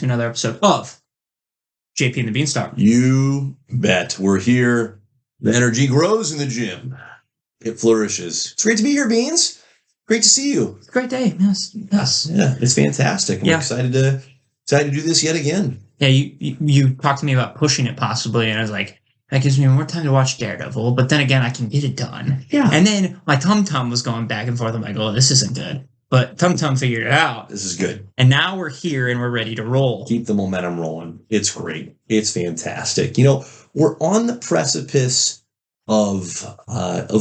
to another episode of JP and the Beanstalk. You bet. We're here. The energy grows in the gym. It flourishes. It's great to be here, Beans. Great to see you. It's a great day. Yes. Yeah, it's fantastic. I'm excited to do this yet again. Yeah, you talked to me about pushing it possibly, and I was like, that gives me more time to watch Daredevil, but then again, I can get it done. Yeah. And then my Tum was going back and forth. I'm like, oh, this isn't good. But Tum figured it out. This is good. And now we're here and we're ready to roll. Keep the momentum rolling. It's great. It's fantastic. You know, we're on the precipice of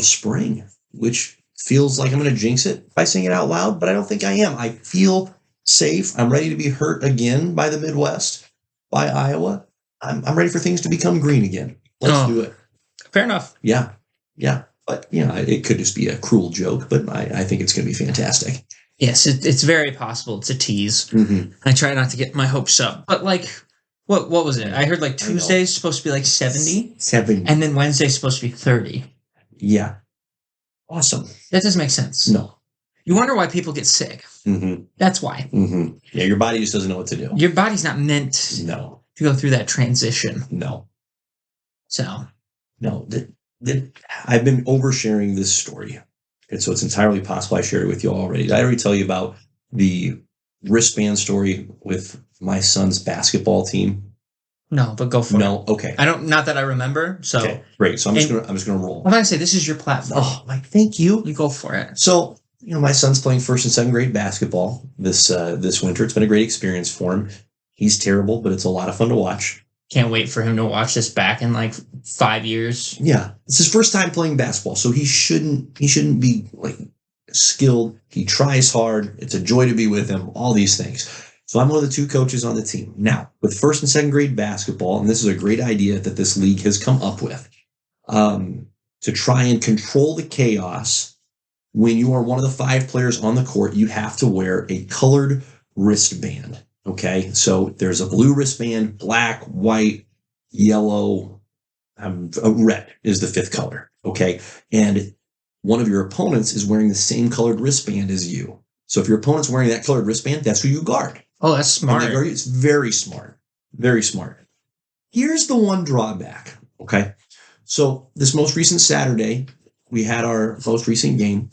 spring, which feels like I'm going to jinx it by saying it out loud, but I don't think I am. I feel safe. I'm ready to be hurt again by the Midwest, by Iowa. I'm ready for things to become green again. Let's do it. Fair enough. Yeah. But, you know, it could just be a cruel joke, but I think it's going to be fantastic. Yes, it's very possible. It's a tease. Mm-hmm. I try not to get my hopes up. But, like, what was it? I heard, like, Tuesday's supposed to be, like, 70. 70. And then Wednesday's supposed to be 30. Yeah. Awesome. That doesn't make sense. No. You wonder why people get sick. Mm-hmm. That's why. Mm-hmm. Yeah, your body just doesn't know what to do. Your body's not meant to go through that transition. No. So. No. I've been oversharing this story. And so it's entirely possible I shared it with you already. Did I already tell you about the wristband story with my son's basketball team? No, but go for it. No, okay. Not that I remember. So okay, great. So I'm just gonna roll. I'm gonna say this is your platform. Oh, Mike, thank you. You go for it. So, you know, my son's playing 1st and 2nd grade basketball this winter. It's been a great experience for him. He's terrible, but it's a lot of fun to watch. Can't wait for him to watch this back in like 5 years. Yeah. It's his first time playing basketball, so he shouldn't be like skilled. He tries hard. It's a joy to be with him, all these things. So I'm one of the 2 coaches on the team. Now, with 1st and 2nd grade basketball, and this is a great idea that this league has come up with, to try and control the chaos, when you are one of the 5 players on the court, you have to wear a colored wristband. Okay, so there's a blue wristband, black, white, yellow, red is the 5th color. Okay, and one of your opponents is wearing the same colored wristband as you. So if your opponent's wearing that colored wristband, that's who you guard. Oh, that's smart. It's very smart. Very smart. Here's the one drawback. Okay, so this most recent Saturday, we had our most recent game.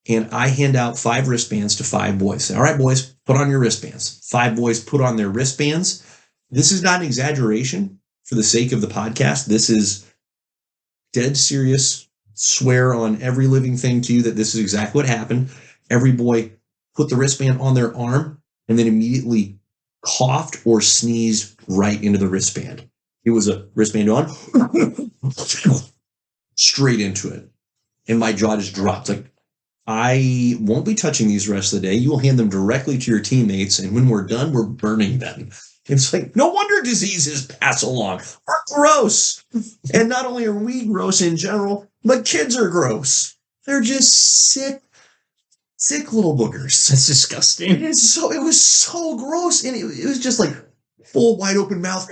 And I hand out 5 wristbands to 5 boys. Say, all right, boys, put on your wristbands. 5 boys put on their wristbands. This is not an exaggeration for the sake of the podcast. This is dead serious. Swear on every living thing to you that this is exactly what happened. Every boy put the wristband on their arm and then immediately coughed or sneezed right into the wristband. It was a wristband on, straight into it. And my jaw just dropped. Like, I won't be touching these the rest of the day. You will hand them directly to your teammates, and when we're done, we're burning them. It's like, no wonder diseases pass along. We're gross. And not only are we gross in general, but kids are gross. They're just sick little boogers. That's disgusting. It was so gross, and it was just like full wide open mouth.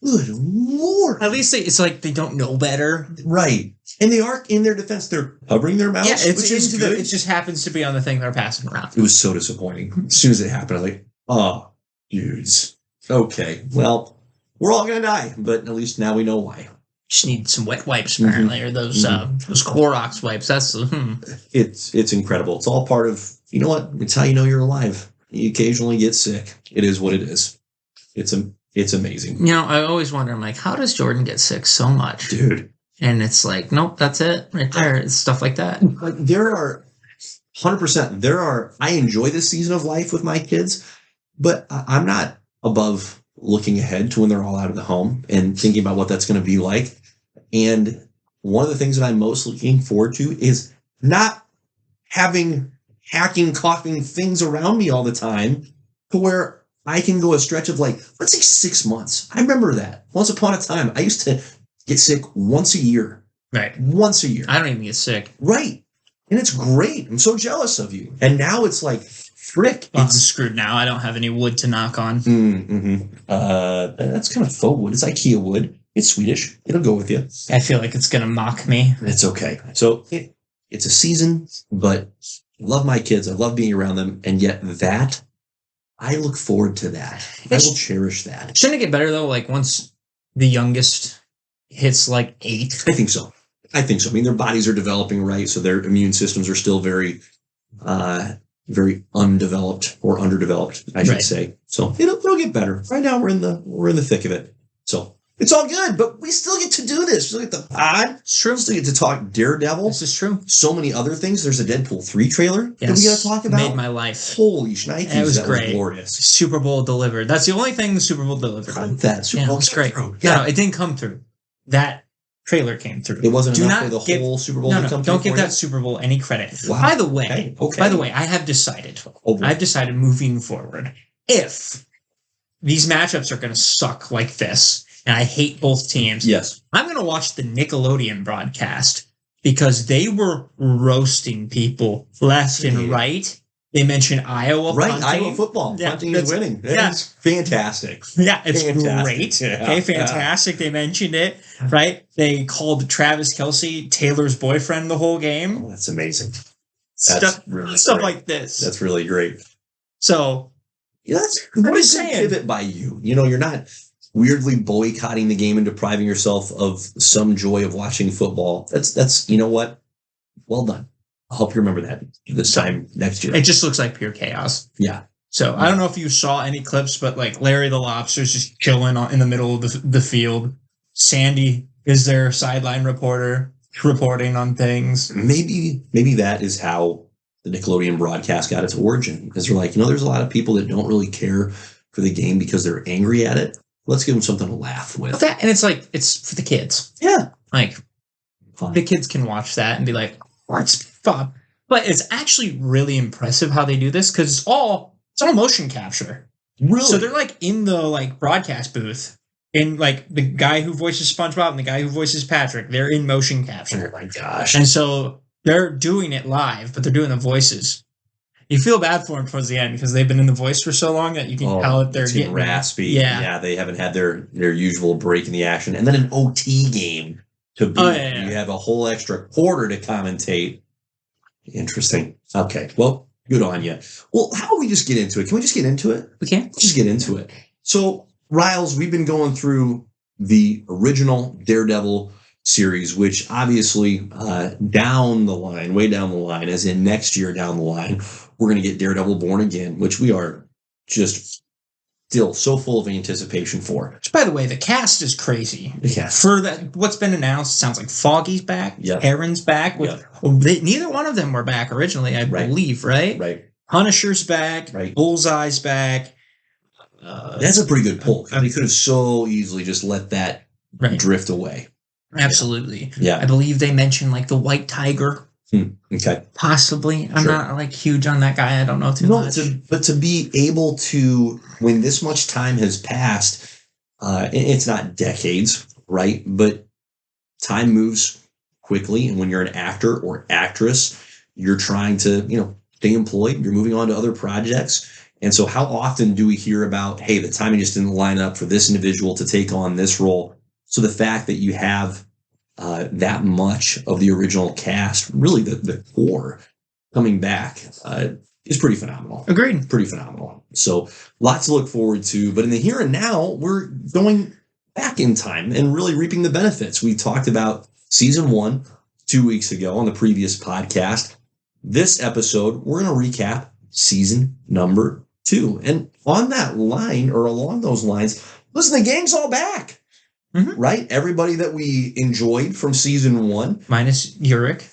Good Lord. At least it's like they don't know better. Right. And they are, in their defense, they're covering their mouths. Yeah, which is good. It just happens to be on the thing they're passing around. It was so disappointing. As soon as it happened, I was like, oh, dudes. Okay, well, we're all going to die, but at least now we know why. Just need some wet wipes, apparently, or those Clorox wipes. That's It's incredible. It's all part of, you know what? It's how you know you're alive. You occasionally get sick. It is what it is. It's amazing. You know, I always wonder, I'm like, how does Jordan get sick so much? Dude. And it's like, nope, that's it right there. It's stuff like that. Like, there are 100%. I enjoy this season of life with my kids, but I'm not above looking ahead to when they're all out of the home and thinking about what that's going to be like. And one of the things that I'm most looking forward to is not having hacking, coughing things around me all the time to where I can go a stretch of like, let's say 6 months. I remember that. Once upon a time, I used to get sick once a year. Right. Once a year. I don't even get sick. Right. And it's great. I'm so jealous of you. And now it's like, frick. I'm screwed now. I don't have any wood to knock on. That's kind of faux wood. It's IKEA wood. It's Swedish. It'll go with you. I feel like it's going to mock me. It's okay. So it's a season, but I love my kids. I love being around them. And yet that I look forward to that. I will cherish that. Shouldn't it get better though? Like once the youngest hits like 8. I think so. I mean, their bodies are developing right, so their immune systems are still very, very undeveloped or underdeveloped, I should say. So it'll get better. Right now, we're in the thick of it. So it's all good, but we still get to do this. We still get the pod. It's true. We still get to talk Daredevil. This is true. So many other things. There's a Deadpool 3 trailer that we got to talk about. Made my life. Holy shnikes, It was that great. was glorious. Super Bowl delivered. That's the only thing the Super Bowl delivered. That Super Bowl it was great. Yeah. No, it didn't come through. That trailer came through. It wasn't enough for the whole Super Bowl to come through. Don't give for you? that Super Bowl any credit. Wow. By the way, Okay. I have decided. Oh, boy. I've decided moving forward, if these matchups are going to suck like this, and I hate both teams, Yes. I'm going to watch the Nickelodeon broadcast because they were roasting people left and right. They mentioned Iowa punting. Iowa football. Yeah, Punting is winning. yeah. It's fantastic. Yeah, it's Fantastic. great. Yeah. Okay, fantastic. They mentioned it, right? They called Travis Kelce Taylor's boyfriend the whole game. Oh, that's amazing. Stuff really stuff great. like this. That's really great. So, Yeah, that's I'm what a just good saying. pivot by you. You know, you're not weirdly boycotting the game and depriving yourself of some joy of watching football. That's you know what? Well done. I'll help you remember that this time next year. it just looks like pure chaos. Yeah. So, I don't know if you saw any clips, but like Larry the Lobster's just chilling in the middle of the field. Sandy is their sideline reporter reporting on things. Maybe that is how the Nickelodeon broadcast got its origin, because they're like, there's a lot of people that don't really care for the game because they're angry at it. Let's give them something to laugh with. And it's like, it's for the kids. Yeah. Like, Fun. the kids can watch that and be like, what's fun? But it's actually really impressive how they do this because it's all motion capture. Really? So they're like in the like broadcast booth, and like the guy who voices SpongeBob and the guy who voices Patrick, they're in motion capture. Oh my gosh. And so they're doing it live, but they're doing the voices. You feel bad for them towards the end because they've been in the voice for so long that you can tell that they're it's getting raspy. Yeah. They haven't had their usual break in the action. And then an OT game to beat. You have a whole extra quarter to commentate. Interesting. Okay. Well, good on you. Well, how about we just get into it? Can we just get into it? We can. Let's just get into it. So, Riles, we've been going through the original Daredevil series, which obviously way down the line, as in next year down the line, we're going to get Daredevil Born Again, which we are just still so full of anticipation for. Which, by the way, the cast is crazy. Yeah. For that, what's been announced, it sounds like Foggy's back, Yep. Aaron's back. Yep. Neither one of them were back originally, I believe, right? Right. Punisher's back. Right. Bullseye's back. That's a pretty good pull. They could have so easily just let that drift away. Absolutely. Yeah. I believe they mentioned like the White Tiger. Okay. Possibly. I'm Sure. not like huge on that guy. I don't know too much. But to be able to, when this much time has passed, it's not decades, right? But time moves quickly. And when you're an actor or actress, you're trying to, stay employed. You're moving on to other projects. And so how often do we hear about, hey, the timing just didn't line up for this individual to take on this role? So the fact that you have that much of the original cast, really the core, coming back is pretty phenomenal. Agreed. Pretty phenomenal. So lots to look forward to. But in the here and now, we're going back in time and really reaping the benefits. We talked about season 1 2 weeks ago on the previous podcast. This episode, we're going to recap season number 2. And on that line, or along those lines, listen, the gang's all back. Mm-hmm. Right? Everybody that we enjoyed from season 1. Minus Uric.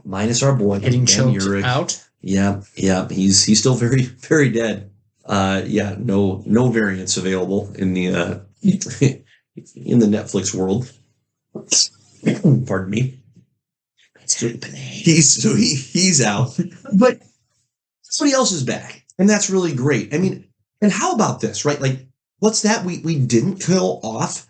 Minus our boy. Getting choked Uric. out. Yeah. He's still very, very dead. No variants available in the in the Netflix world. Pardon me. It's happening. He's out. But somebody else is back. And that's really great. I mean, and how about this, right? Like, what's that? We didn't kill off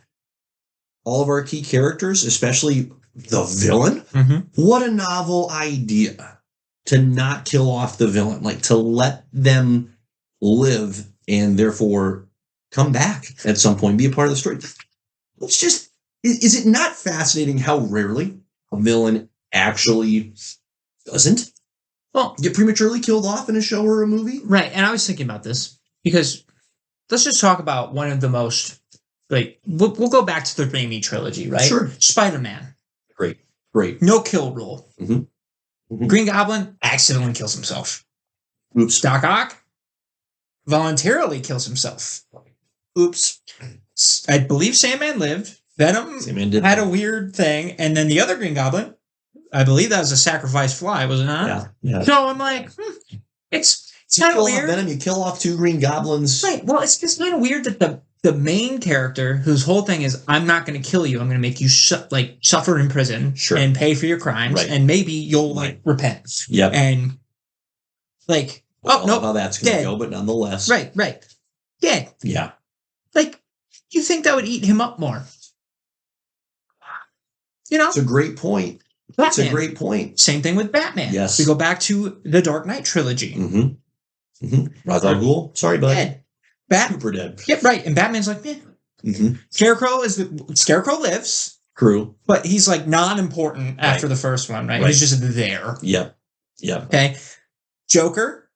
all of our key characters, especially the villain. Mm-hmm. What a novel idea to not kill off the villain, like to let them live and therefore come back at some point, be a part of the story. It's just, is it not fascinating how rarely a villain actually doesn't Well, get prematurely killed off in a show or a movie. right. And I was thinking about this because let's just talk about one of the most, like, we'll go back to the Raimi trilogy, right? Sure. Spider-Man. Great. No kill rule. Mhm. Green Goblin accidentally kills himself. Oops. Doc Ock voluntarily kills himself. Oops. I believe Sandman lived. Venom Sandman did. had a weird thing. And then the other Green Goblin, I believe that was a sacrifice fly, was it not? Yeah. So I'm like, it's You kind of kill off weird. Venom, you kill off 2 Green Goblins. Right. Well, it's just kind of weird that the main character, whose whole thing is, I'm not going to kill you. I'm going to make you suffer in prison Sure. and pay for your crimes, Right. and maybe you'll Right. repent. Yep. And like, Well, no, how that's going to dead. go, but nonetheless. Right. Yeah. Yeah. Like, you think that would eat him up more? You know, It's a great point. It's a Batman. great point. Same thing with Batman. Yes. We go back to the Dark Knight trilogy. Ra's al Ghul. Sorry, bud. Dead. Super dead. Yeah, right. And Batman's like, Scarecrow Scarecrow lives, True. but he's like non-important after Right. the first one, right? Right. He's just there. Yep. Okay. Joker,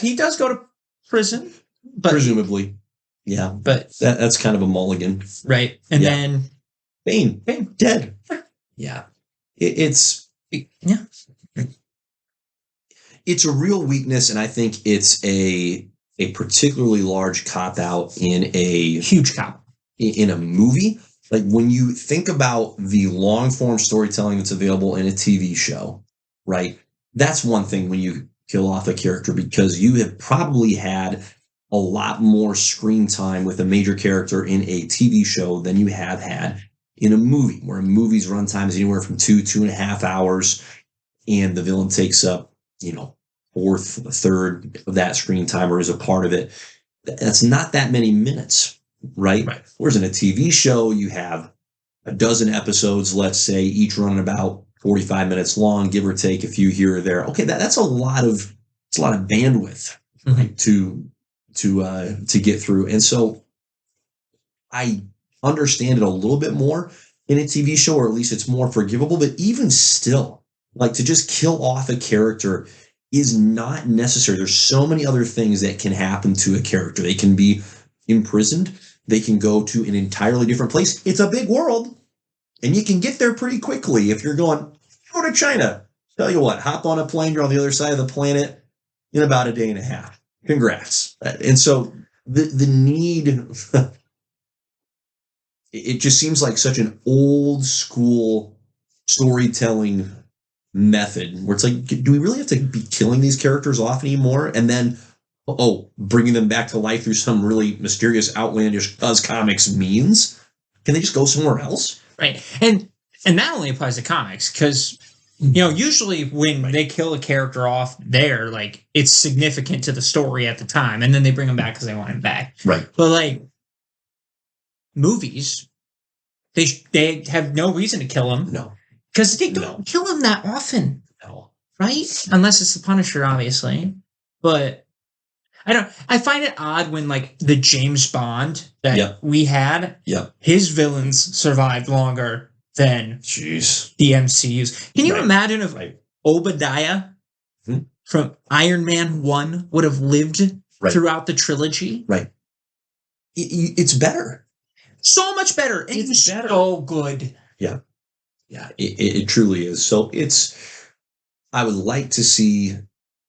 he does go to prison, but Presumably. Yeah. but That's kind of a mulligan. right. And Yeah. then Bane. Dead. Yeah. It's yeah. it's a real weakness, and I think it's a particularly large cop out in a Huge cop. in a movie. Like when you think about the long form storytelling that's available in a TV show, right? That's one thing when you kill off a character, because you have probably had a lot more screen time with a major character in a TV show than you have had in a movie, where a movie's runtime is anywhere from 2.5 hours, and the villain takes up, fourth, a third of that screen time, or is a part of it. That's not that many minutes, right? Whereas in a TV show, you have a dozen episodes, let's say, each running about 45 minutes long, give or take a few here or there. Okay, that's a lot of bandwidth, right, to get through. And so I understand it a little bit more in a TV show, or at least it's more forgivable. But even still, like, to just kill off a character is not necessary. There's so many other things that can happen to a character. They can be imprisoned. They can go to an entirely different place. It's a big world, and you can get there pretty quickly if you're going, go to China. Tell you what, hop on a plane, you're on the other side of the planet in about a day and a half. Congrats. And so the need, it just seems like such an old school storytelling method, where it's like, do we really have to be killing these characters off anymore? And then, bringing them back to life through some really mysterious, outlandish as comics means? Can they just go somewhere else? Right. And that only applies to comics, because usually when they kill a character off there, like, it's significant to the story at the time, and then they bring him back because they want him back. Right. But like movies, they have no reason to kill him. No. Because they don't kill him that often. No. Right? Unless it's the Punisher, obviously. But I find it odd when, like, the James Bond that we had, his villains survived longer than the MCU's. Can you imagine if Obadiah from Iron Man 1 would have lived throughout the trilogy? Right. It's better. So much better. And it's better. So good. Yeah. Yeah, it truly is. So I would like to see,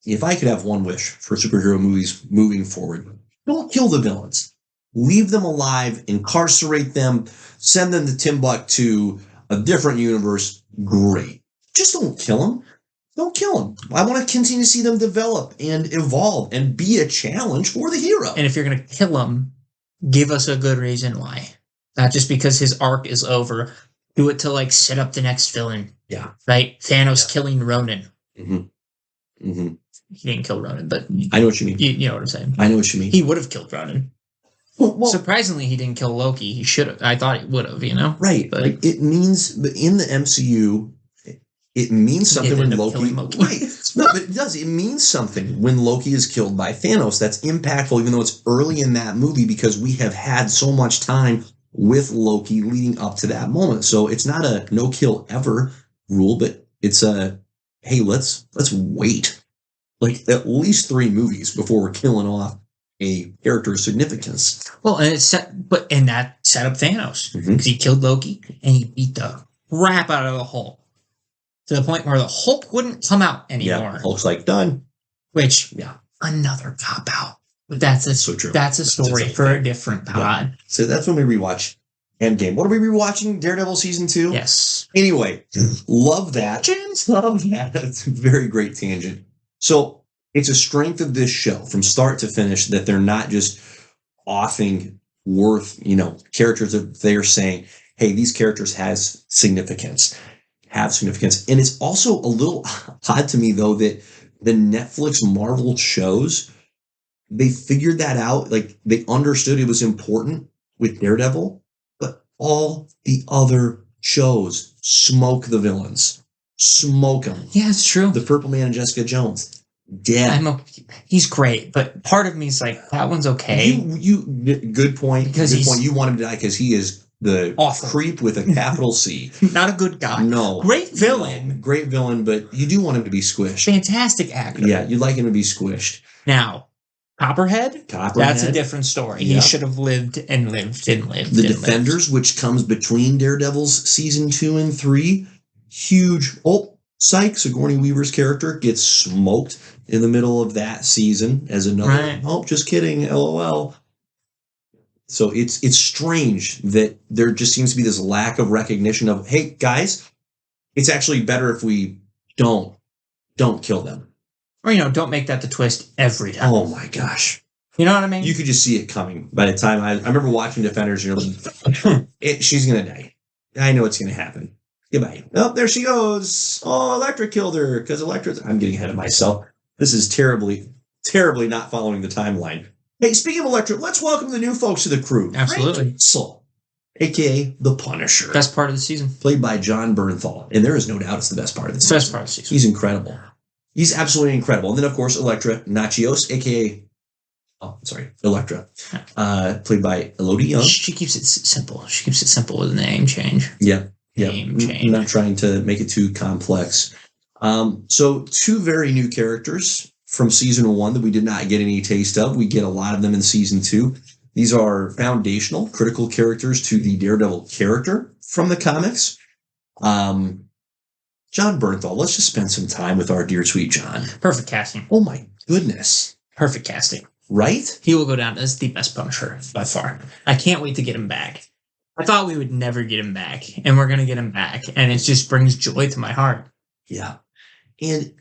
if I could have one wish for superhero movies moving forward, don't kill the villains. Leave them alive, incarcerate them, send them to Timbuktu, a different universe. Great. Just don't kill them. Don't kill them. I want to continue to see them develop and evolve and be a challenge for the hero. And if you're going to kill him, give us a good reason why. Not just because his arc is over. Do it to, like, set up the next villain. Yeah. Right? Thanos killing Ronan. He didn't kill Ronan, but I know what you mean. You know what I'm saying. I know what you mean. He would have killed Ronan. Well, surprisingly, he didn't kill Loki. He should have. I thought he would have, Right. But like, it means, in the MCU, it means something when Loki. Right. No, but it does. It means something when Loki is killed by Thanos. That's impactful, even though it's early in that movie, because we have had so much time with Loki leading up to that moment. So it's not a no kill ever rule, but it's a, hey, let's wait like at least 3 movies before we're killing off a character of significance. Well, and that set up Thanos because he killed Loki and he beat the crap out of the Hulk to the point where the Hulk wouldn't come out anymore. Yeah, Hulk's like done. Which another cop out. But that's a story for a different pod. Yeah. So that's when we rewatch Endgame. What are we rewatching? Daredevil season 2? Yes. Anyway, love that. Love that. That's a very great tangent. So it's a strength of this show from start to finish that they're not just offing worth, characters that they're saying, hey, these characters have significance. And it's also a little odd to me, though, that the Netflix Marvel shows, they figured that out. Like, they understood it was important with Daredevil, but all the other shows smoke the villains. Smoke them. Yeah, it's true. The Purple Man and Jessica Jones. Dead. He's great, but part of me is like, that one's okay. Good point. You want him to die because he is the awful creep with a capital C. Not a good guy. No. Great villain. Great villain, but you do want him to be squished. Fantastic actor. Yeah, you'd like him to be squished. Now, Copperhead? That's a different story. Yep. He should have lived and lived and lived. The Defenders, which comes between Daredevil's season 2 and 3, huge. Oh, psych! Sigourney Weaver's character gets smoked in the middle of that season as another. Right. Oh, just kidding. LOL. So it's strange that there just seems to be this lack of recognition of, hey, guys, it's actually better if we don't kill them. Or, don't make that the twist every time. Oh, my gosh. You know what I mean? You could just see it coming by the time I remember watching Defenders, and you're like, she's going to die. I know it's going to happen. Goodbye. Oh, there she goes. Oh, Elektra killed her because I'm getting ahead of myself. This is terribly, terribly not following the timeline. Hey, speaking of Elektra, let's welcome the new folks to the crew. Absolutely. Frank Castle, a.k.a. the Punisher. Best part of the season. Played by Jon Bernthal. And there is no doubt it's the best part of the season. Best part of the season. He's incredible. He's absolutely incredible. And then, of course, Elektra Natchios, a.k.a. Elektra. Played by Elodie Yung. She keeps it simple. She keeps it simple with a name change. Yeah. Name change. Not trying to make it too complex. So 2 very new characters from season 1 that we did not get any taste of. We get a lot of them in season 2. These are foundational, critical characters to the Daredevil character from the comics. Jon Bernthal, let's just spend some time with our dear sweet Jon. Perfect casting. Oh my goodness. Perfect casting. Right? He will go down as the best Punisher by far. I can't wait to get him back. I thought we would never get him back, and we're going to get him back, and it just brings joy to my heart. Yeah. And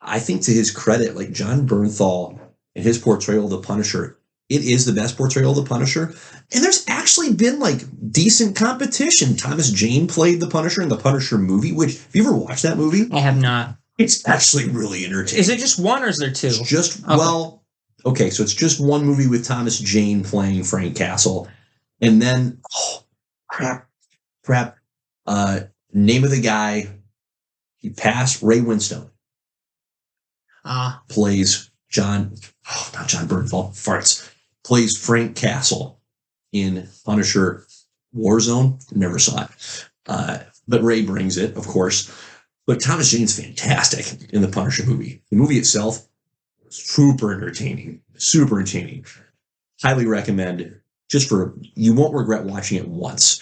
I think to his credit, like Jon Bernthal and his portrayal of the Punisher, it is the best portrayal of the Punisher. And there's actually been like decent competition. Thomas Jane played the Punisher in the Punisher movie, which, have you ever watched that movie? I have not. It's actually really entertaining. Is it just one or is there 2? It's just, okay, so it's just one movie with Thomas Jane playing Frank Castle. And then, crap. Name of the guy, he passed, Ray Winstone. Plays not Jon Bernthal, farts. Plays Frank Castle in Punisher Warzone. Never saw it. But Ray brings it, of course. But Thomas Jane's fantastic in the Punisher movie. The movie itself, super entertaining. Super entertaining. Highly recommend. You won't regret watching it once.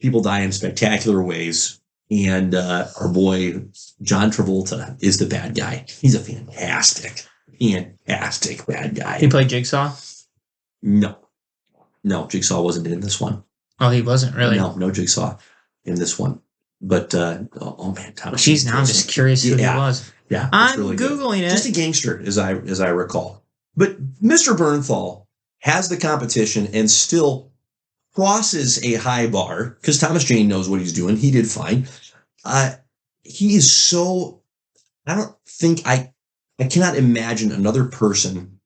People die in spectacular ways. And our boy, John Travolta, is the bad guy. He's a fantastic bad guy. He played Jigsaw? No, Jigsaw wasn't in this one. Oh, he wasn't really? No Jigsaw in this one. But, man, Thomas. Jeez, now I'm just curious who he was. Yeah, I'm really Googling it. Just a gangster, as I recall. But Mr. Bernthal has the competition and still crosses a high bar because Thomas Jane knows what he's doing. He did fine. He is so. I don't think I cannot imagine another person,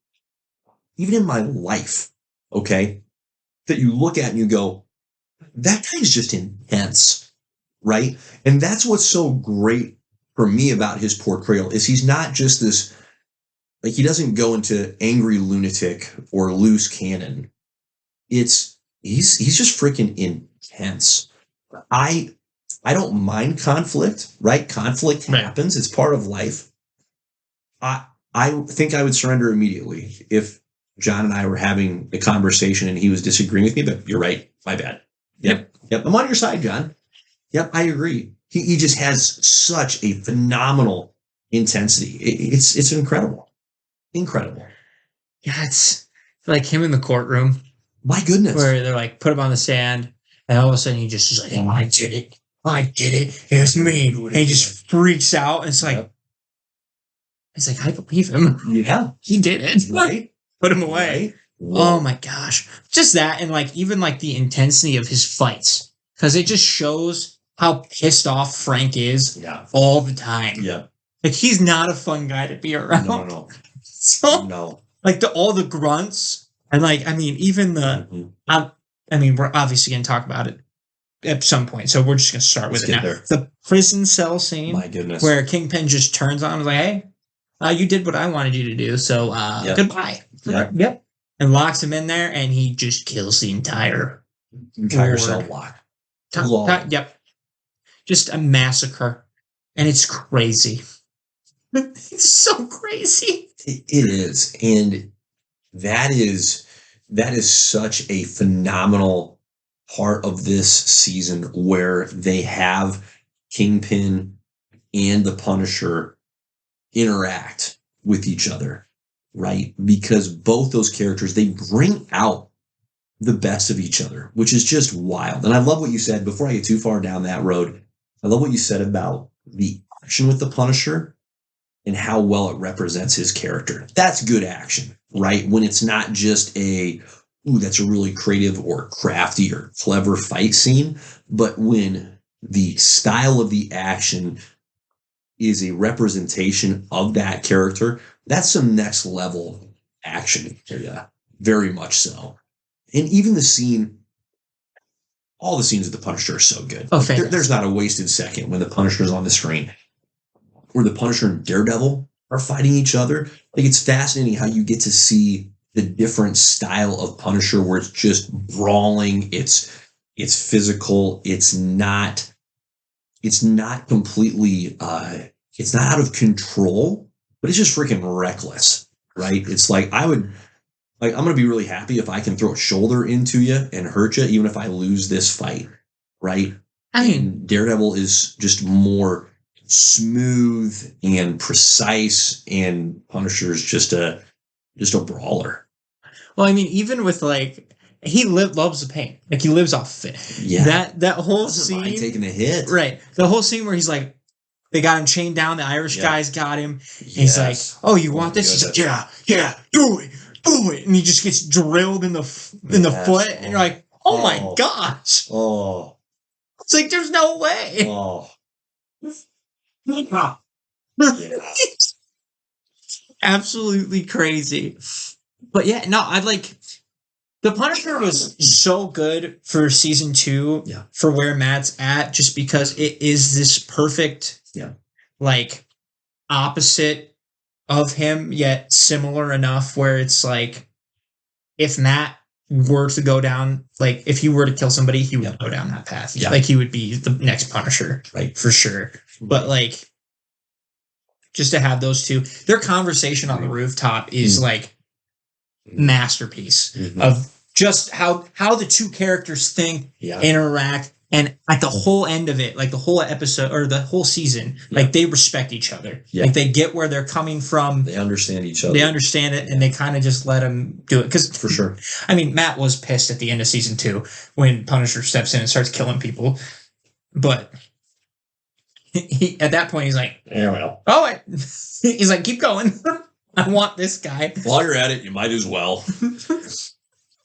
even in my life, okay, that you look at and you go, that guy's just intense, right? And that's what's so great for me about his portrayal is he's not just this, like he doesn't go into angry lunatic or loose cannon. He's just freaking intense. I don't mind conflict, right? Conflict happens. It's part of life. I I think I would surrender immediately if John and I were having a conversation and he was disagreeing with me, but you're right. My bad. Yep. I'm on your side, John. Yep, I agree. He just has such a phenomenal intensity. It's incredible. Incredible. Yeah, it's like him in the courtroom. My goodness. Where they're like, put him on the stand, and all of a sudden he just is like, oh, I did it. It was me. And he just freaks out. And it's like, it's like, I believe him. Yeah. He did it. Right. Put him away. Right? Oh my gosh. Just that, and like even like the intensity of his fights. Because it just shows how pissed off Frank is all the time. Yeah. Like he's not a fun guy to be around. No. So like all the grunts and like, I mean, even the I mean, we're obviously gonna talk about it at some point. So we're just gonna start with it now. There. The prison cell scene. My goodness. Where Kingpin just turns on and is like, hey, you did what I wanted you to do, so goodbye. Yep. And locks him in there, and he just kills the entire cell block. Yep. Just a massacre. And it's crazy. It's so crazy. It is. And that is such a phenomenal part of this season where they have Kingpin and the Punisher interact with each other, right? Because both those characters, they bring out the best of each other, which is just wild. And I love what you said, before I get too far down that road, I love what you said about the action with the Punisher and how well it represents his character. That's good action, right? When it's not just that's a really creative or crafty or clever fight scene, but when the style of the action is a representation of that character, that's some next level action. Yeah, very much so. And even the scene, all the scenes of the Punisher are so good. Oh, there's not a wasted second when the Punisher's on the screen. Where the Punisher and Daredevil are fighting each other. Like, it's fascinating how you get to see the different style of Punisher where it's just brawling, it's physical, it's not completely it's not out of control, but it's just freaking reckless, right? It's like I'm gonna be really happy if I can throw a shoulder into you and hurt you, even if I lose this fight, right? I mean, Daredevil is just more smooth and precise, and Punisher's just a brawler. Well, I mean, even with like he loves the pain, like he lives off it. Yeah, that whole scene, taking a hit, right? The whole scene where he's like, they got him chained down. The Irish guys got him. And he's like, "Oh, you want this?" He's like, "Yeah, do it!" And he just gets drilled in the foot, and you're like, "Oh my gosh!" Oh, it's like there's no way. Oh. Absolutely crazy. But yeah, no, I like the Punisher was so good for season 2 for where Matt's at, just because it is this perfect like opposite of him, yet similar enough where it's like if Matt were to go down, like if he were to kill somebody, he would go down that path. Like he would be the next Punisher, right? For sure. But like just to have those two, their conversation on the rooftop is like masterpiece of just how the two characters think, interact, and at the whole end of it, like the whole episode or the whole season, like they respect each other. Like they get where they're coming from. They understand each other. They understand it, and they kind of just let them do it. Because for sure, I mean, Matt was pissed at the end of season 2 when Punisher steps in and starts killing people, but he at that point he's like, "Yeah, well, he's like, keep going. I want this guy." While you're at it, you might as well.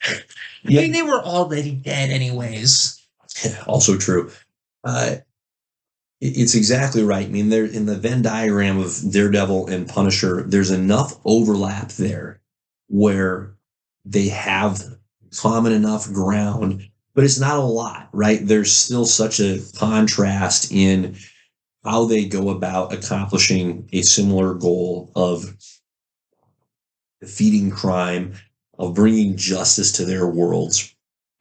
I mean, they were already dead anyways. Also true. It's exactly right. I mean, there in the Venn diagram of Daredevil and Punisher, there's enough overlap there where they have common enough ground, but it's not a lot, right? There's still such a contrast in how they go about accomplishing a similar goal of defeating crime, of bringing justice to their worlds.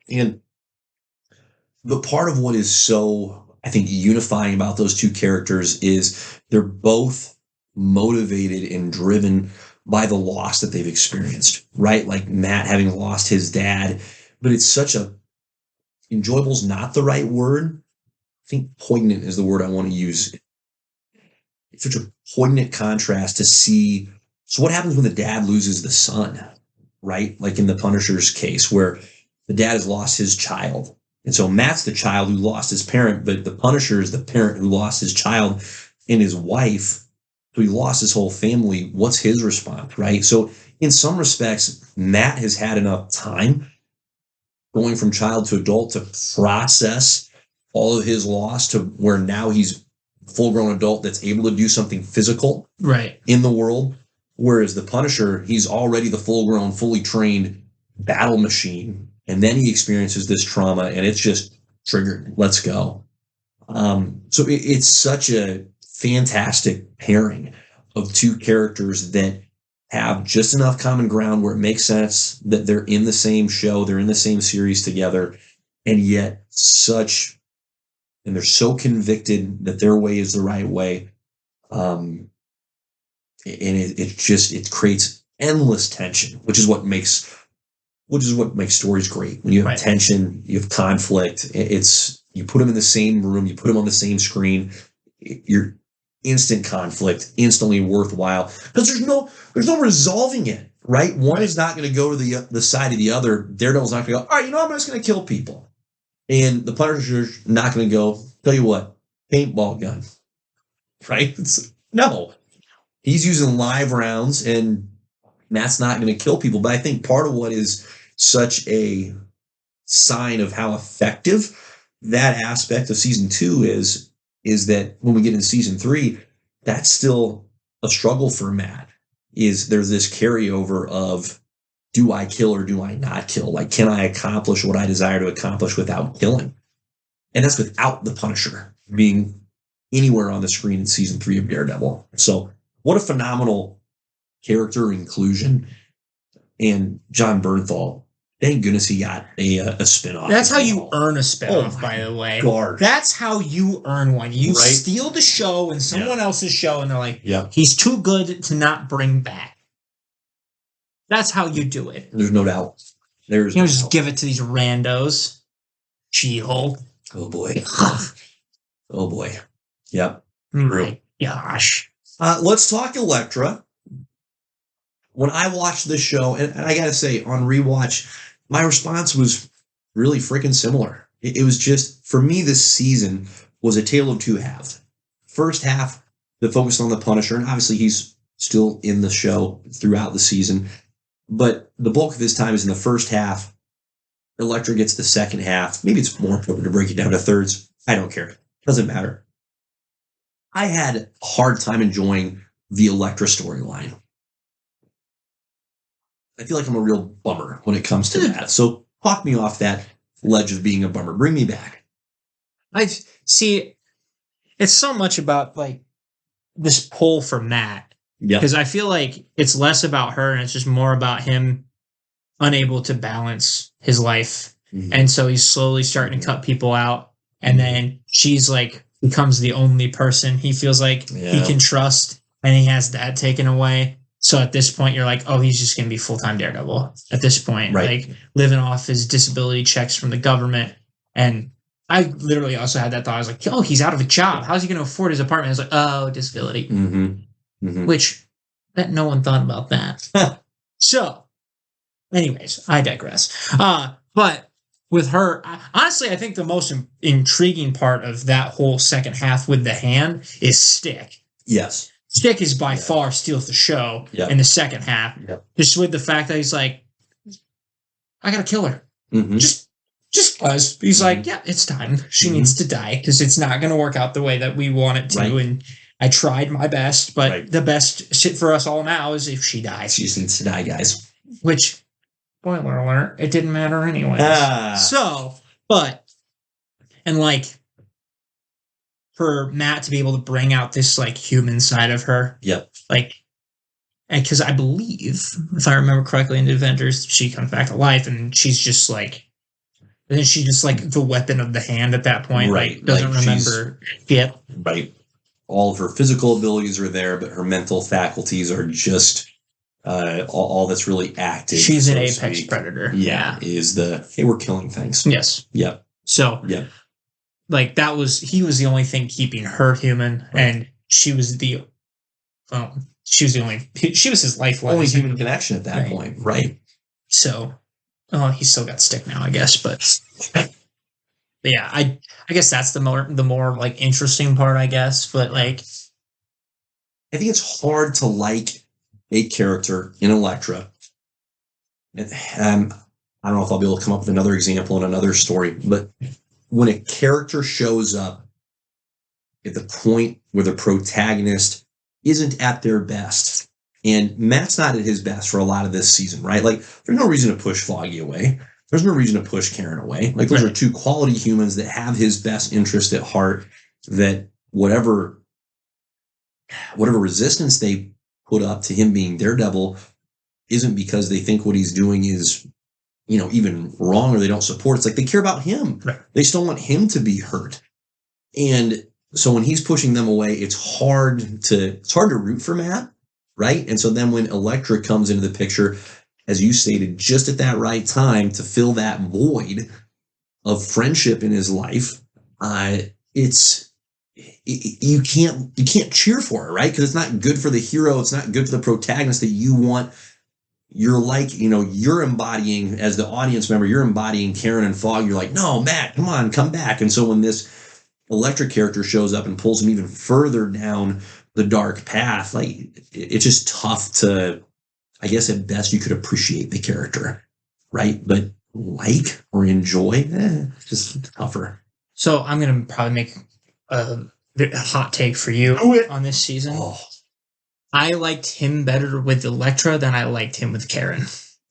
And the part of what is so, I think, unifying about those two characters is they're both motivated and driven by the loss that they've experienced, right? Like Matt having lost his dad, but it's such a enjoyable's not the right word. I think poignant is the word I want to use. It's such a poignant contrast to see. So what happens when the dad loses the son, right? Like in the Punisher's case, where the dad has lost his child. And so Matt's the child who lost his parent, but the Punisher is the parent who lost his child and his wife. So he lost his whole family. What's his response, right? So in some respects, Matt has had enough time going from child to adult to process all of his loss to where now he's a full-grown adult that's able to do something physical in the world. Whereas the Punisher, he's already the full-grown, fully trained battle machine. And then he experiences this trauma and it's just triggered. Let's go. So it's such a fantastic pairing of two characters that have just enough common ground where it makes sense that they're in the same show, they're in the same series together, and yet and they're so convicted that their way is the right way. And it creates endless tension, which is what makes stories great. When you have tension, you have conflict. You put them in the same room, you put them on the same screen. You're instant conflict, instantly worthwhile because there's no resolving it. Right? One is not going to go to the side of the other. Daredevil's not going to go, all right, I'm just going to kill people. And the Punisher's not going to go, tell you what, paintball gun. Right? No. He's using live rounds, and Matt's not going to kill people. But I think part of what is such a sign of how effective that aspect of season 2 is that when we get into season 3, that's still a struggle for Matt. There's this carryover of, do I kill or do I not kill? Like, can I accomplish what I desire to accomplish without killing? And that's without the Punisher being anywhere on the screen in season 3 of Daredevil. So what a phenomenal character inclusion. And Jon Bernthal, thank goodness he got a spinoff. That's how you earn a spinoff, by the way. God. That's how you earn one. You steal the show and someone else's show, and they're like, he's too good to not bring back. That's how you do it. There's no doubt. Just give it to these randos. She-Hulk. Oh, boy. Oh, boy. Yep. My gosh. Let's talk Elektra. When I watched this show, and I got to say, on rewatch, my response was really freaking similar. It was just, for me, this season was a tale of two halves. First half, that focused on the Punisher, and obviously he's still in the show throughout the season, but the bulk of his time is in the first half. Elektra gets the second half. Maybe it's more important to break it down to thirds. I don't care. Doesn't matter. I had a hard time enjoying the Elektra storyline. I feel like I'm a real bummer when it comes to that. So talk me off that ledge of being a bummer. Bring me back. I see. It's so much about like this pull for Matt. Yeah. Because I feel like it's less about her and it's just more about him unable to balance his life. Mm-hmm. And so he's slowly starting to cut people out. And then she's like becomes the only person he feels like he can trust. And he has that taken away. So at this point, you're like, oh, he's just going to be full-time Daredevil at this point. Right. Like living off his disability checks from the government. And I literally also had that thought. I was like, oh, he's out of a job. How's he going to afford his apartment? I was like, oh, disability. Mm-hmm. Mm-hmm. Which, that no one thought about that. So, anyways, I digress. But with her, honestly, I think the most intriguing part of that whole second half with the hand is Stick. Yes. Stick is by far steals the show in the second half. Yep. Just with the fact that he's like, I gotta kill her. Mm-hmm. Just because. He's like, yeah, it's time. She needs to die because it's not going to work out the way that we want it to. Right. And I tried my best, but the best shit for us all now is if she dies. She just needs to die, guys. Which, spoiler alert, it didn't matter anyway. So, and like, for Matt to be able to bring out this like human side of her. Yep. Like, and because I believe, if I remember correctly, in the Avengers, she comes back to life and she's just like, isn't she just like the weapon of the hand at that point? Right. Like, doesn't remember shit. Right. all of her physical abilities are there, but her mental faculties are just all that's really active. She's an apex predator. Yeah, is hey, we're killing things. Yes. Yep. So, like he was the only thing keeping her human, right. And she was the she was his lifeline. Only human connection at that point, right? So, he's still got stick now, I guess, but yeah, I guess that's the more like interesting part, I guess. But like, I think it's hard to like a character in Elektra. And I don't know if I'll be able to come up with another example in another story, but when a character shows up at the point where the protagonist isn't at their best, and Matt's not at his best for a lot of this season, right? Like, there's no reason to push Foggy away. There's no reason to push Karen away. Like, those are two quality humans that have his best interest at heart, that whatever resistance they put up to him being Daredevil isn't because they think what he's doing is, even wrong, or they don't support. It's like they care about him. Right. They still want him to be hurt. And so when he's pushing them away, it's hard to root for Matt, right? And so then when Elektra comes into the picture, as you stated, just at that right time to fill that void of friendship in his life, you can't cheer for her, right? Because it's not good for the hero. It's not good for the protagonist that you want. You're embodying, as the audience member, you're embodying Karen and Fogg. You're like, no, Matt, come on, come back. And so when this Elektra character shows up and pulls him even further down the dark path, like, it's just tough to, I guess at best you could appreciate the character, right? But like or enjoy, it's just tougher. So I'm going to probably make a hot take for you on this season. I liked him better with Elektra than I liked him with Karen.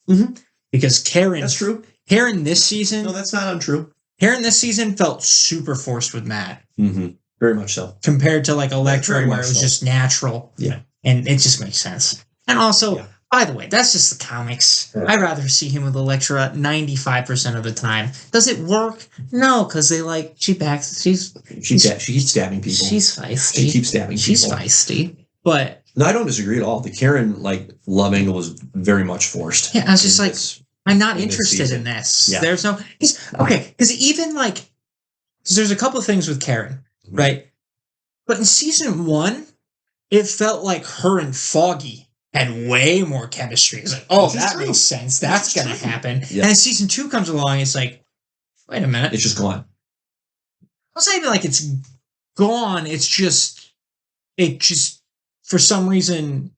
Mm-hmm. Because Karen... That's true. Karen this season... No, that's not untrue. Karen this season felt super forced with Matt. Mm-hmm. Very much so. Compared to like Elektra, where it was just natural. Yeah. And it just makes sense. And also, by the way, that's just the comics. Yeah. I'd rather see him with Elektra 95% of the time. Does it work? No, because she keeps stabbing people. She's feisty. She keeps stabbing people. She's feisty. But... No, I don't disagree at all. The Karen, love angle was very much forced. Yeah, I was just like, I'm not interested in this. Yeah. There's no... Because even, there's a couple of things with Karen, right? But in season 1, it felt like her and Foggy had way more chemistry. It's like, that makes sense. That's going to happen. Yeah. And season 2 comes along, it's like, wait a minute. It's just gone. It's not even like it's gone. It just, for some reason,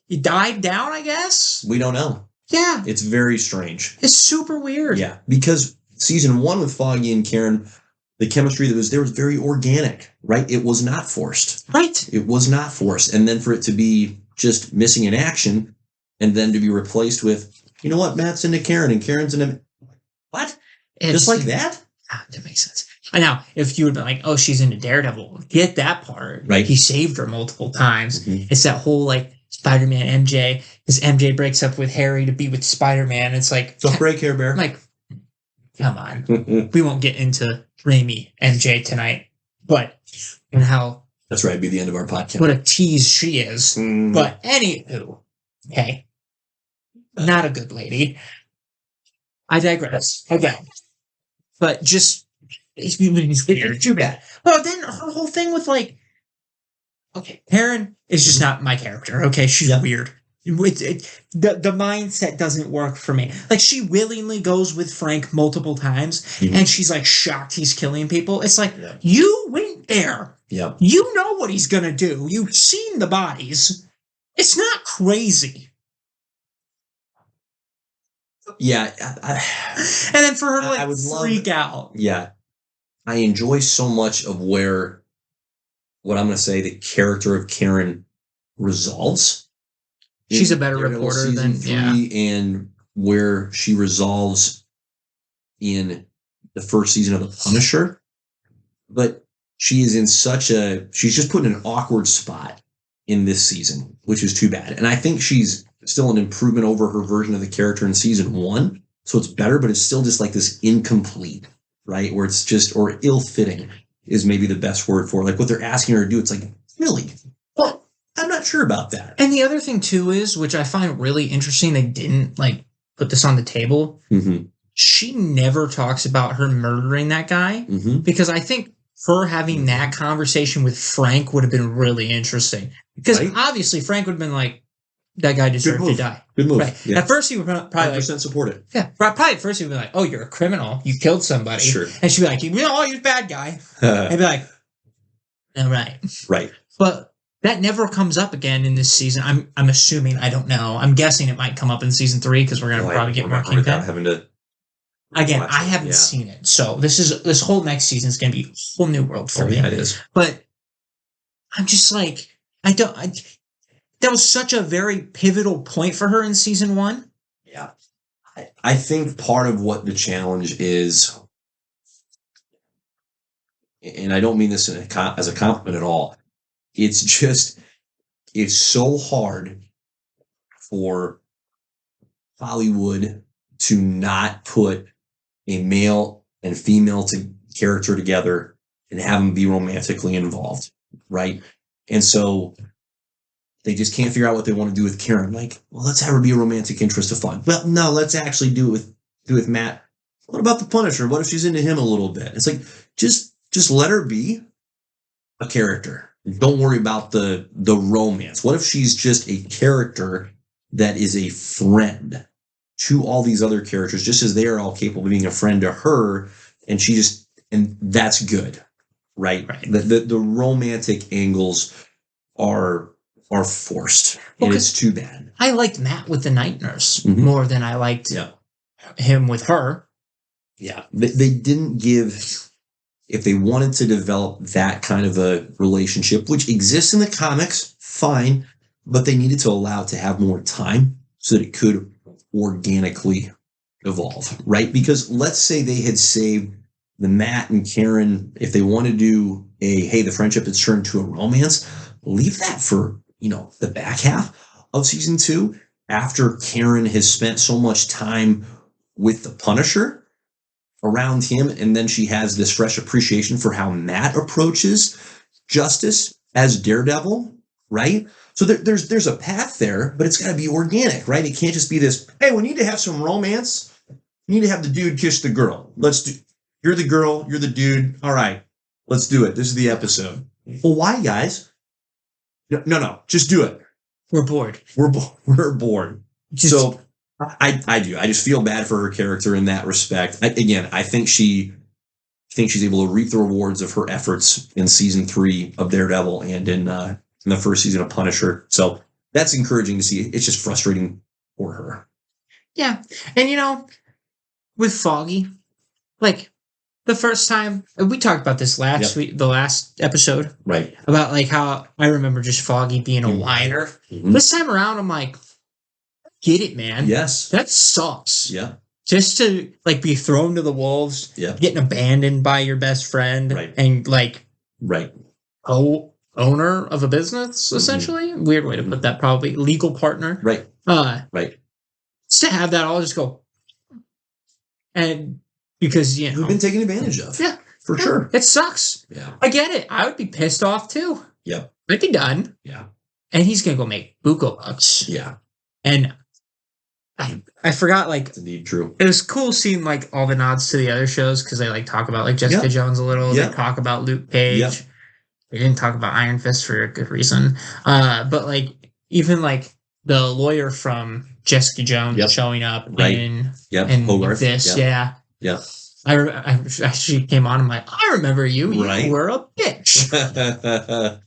it died down, I guess? We don't know. Yeah. It's very strange. It's super weird. Yeah, because season 1 with Foggy and Karen, the chemistry that was there was very organic, right? It was not forced. Right. It was not forced. And then for it to be just missing in action, and then to be replaced with, you know what, Matt's into Karen and Karen's into... What? Just like that? That makes sense. Now, if you would be like, she's into Daredevil, get that part. Right. He saved her multiple times. Mm-hmm. It's that whole, Spider-Man MJ, because MJ breaks up with Harry to be with Spider-Man. It's like... Don't break here, Bear. Come on. We won't get into Raimi MJ tonight. But, and how... That's right, it'd be the end of our podcast. What a tease she is. Mm. But anywho, okay. Not a good lady. I digress. Again. But just... It's too bad. Well, then her whole thing with Karen is just not my character. Okay, she's weird. The mindset doesn't work for me. She willingly goes with Frank multiple times, and she's shocked he's killing people. It's you went there. Yeah. You know what he's gonna do. You've seen the bodies. It's not crazy. Yeah. And then for her to freak out. Yeah. I enjoy so much of what I'm going to say, the character of Karen resolves. She's a better reporter than 3, and where she resolves in the first season of The Punisher. But she is in she's just put in an awkward spot in this season, which is too bad. And I think she's still an improvement over her version of the character in season 1. So it's better, but it's still just this incomplete, right? Where it's just, or ill-fitting. is maybe the best word for it. Like what they're asking her to do. It's like, really? Well, I'm not sure about that. And the other thing too is, which I find really interesting, they didn't like put this on the table. Mm-hmm. She never talks about her murdering that guy, because I think her having that conversation with Frank would have been really interesting. Because obviously Frank would have been like, that guy deserved to die. Good move. Right. Yeah. At first he would probably 100% support it. Yeah. Probably at first he would be like, oh, you're a criminal. You killed somebody. Sure. And she'd be like, oh, you're a bad guy. And be like, all right. Right. But that never comes up again in this season. I'm assuming. I don't know. I'm guessing it might come up in season 3 because we're going to probably get more Kingpin. Again, I haven't seen it. So this whole next season is going to be a whole new world for me. Yeah, it is. But I'm just like, that was such a very pivotal point for her in season 1. Yeah. I think part of what the challenge is, and I don't mean this as a compliment at all, it's so hard for Hollywood to not put a male and female character together and have them be romantically involved, right? And so they just can't figure out what they want to do with Karen. Like, well, let's have her be a romantic interest to fun. Well, no, let's actually do it with Matt. What about the Punisher? What if she's into him a little bit? It's like, just let her be a character. Don't worry about the romance. What if she's just a character that is a friend to all these other characters, just as they are all capable of being a friend to her, and that's good, right? The romantic angles are forced, and it's too bad. I liked Matt with the night nurse more than I liked him with her. Yeah, they didn't give. If they wanted to develop that kind of a relationship, which exists in the comics, fine, but they needed to allow it to have more time so that it could organically evolve, right? Because let's say they had saved the Matt and Karen, if they want to do the friendship has turned to a romance, leave that for, the back half of season 2, after Karen has spent so much time with the Punisher around him, and then she has this fresh appreciation for how Matt approaches justice as Daredevil, right? So there's a path there, but it's got to be organic, right? It can't just be this, hey, we need to have some romance. We need to have the dude kiss the girl. You're the girl, you're the dude. All right, let's do it. This is the episode. Well, why, guys? No, just do it. We're bored. We're bored. So I do. I just feel bad for her character in that respect. I think she's able to reap the rewards of her efforts in season 3 of Daredevil and in the first season of Punisher. So that's encouraging to see. It's just frustrating for her. Yeah. And with Foggy, like the first time we talked about this last week, the last episode, right? About like how I remember just Foggy being a whiner. This time around, I'm like, get it, man. Yes. That sucks. Yeah. Just to like be thrown to the wolves, getting abandoned by your best friend, and like owner of a business, essentially. Weird way to put that, probably. Legal partner. Right. Just to have that all just go. And because, we've been taken advantage of. Yeah. For sure. It sucks. Yeah. I get it. I would be pissed off too. Yep. I'd be done. Yeah. And he's going to go make buco bucks. Yeah. And I forgot, like, it's indeed true. It was cool seeing like all the nods to the other shows because they like talk about like Jessica Jones a little. They talk about Luke Cage. They didn't talk about Iron Fist for a good reason. But like even like the lawyer from Jessica Jones showing up in this, yeah. She came on. I'm like, I remember you. You were a bitch.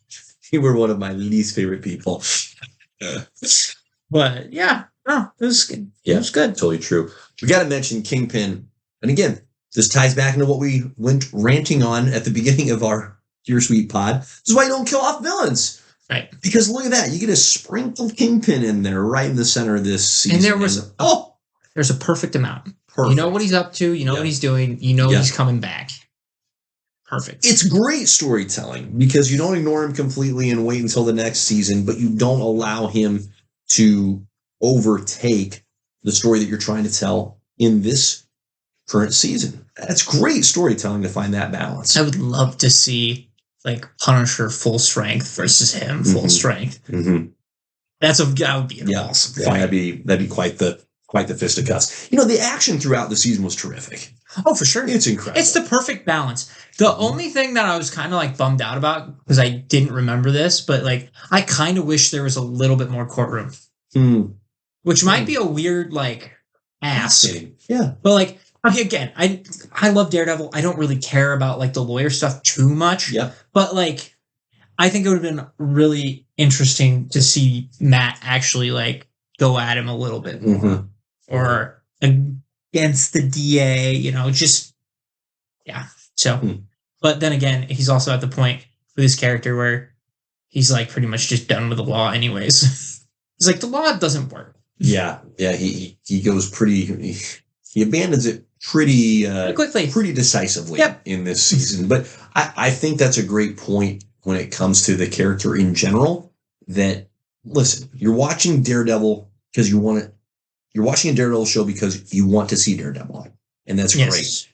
You were one of my least favorite people. But yeah. Oh, it was good. Yeah, it was good. Totally true. We got to mention Kingpin. And again, this ties back into what we went ranting on at the beginning of our Dear Sweet pod. This is why you don't kill off villains. Right. Because look at that. You get a sprinkle Kingpin in there right in the center of this season. And there was, there's a perfect amount. Perfect. You know what he's up to. You know what he's doing. You know he's coming back. Perfect. It's great storytelling because you don't ignore him completely and wait until the next season, but you don't allow him to overtake the story that you're trying to tell in this current season. that's great storytelling to find that balance. I would love to see like Punisher full strength versus him full strength. Mm-hmm. That would be an awesome fight. That'd be quite the fisticuffs. The action throughout the season was terrific. Oh, for sure. It's incredible. It's the perfect balance. The only thing that I was kind of like bummed out about, because I didn't remember this, but like I kind of wish there was a little bit more courtroom. Which might be a weird like ask. Yeah. But like, okay, again, I love Daredevil. I don't really care about like the lawyer stuff too much. Yeah. But like, I think it would have been really interesting to see Matt actually like go at him a little bit more. Or against the DA, just yeah. So, but then again, he's also at the point with his character where he's like pretty much just done with the law anyways. He's like, the law doesn't work. Yeah. He goes pretty. He abandons it pretty quickly, pretty decisively in this season. But I think that's a great point when it comes to the character in general. That listen, you're watching Daredevil because you want to. You're watching a Daredevil show because you want to see Daredevil, and that's great.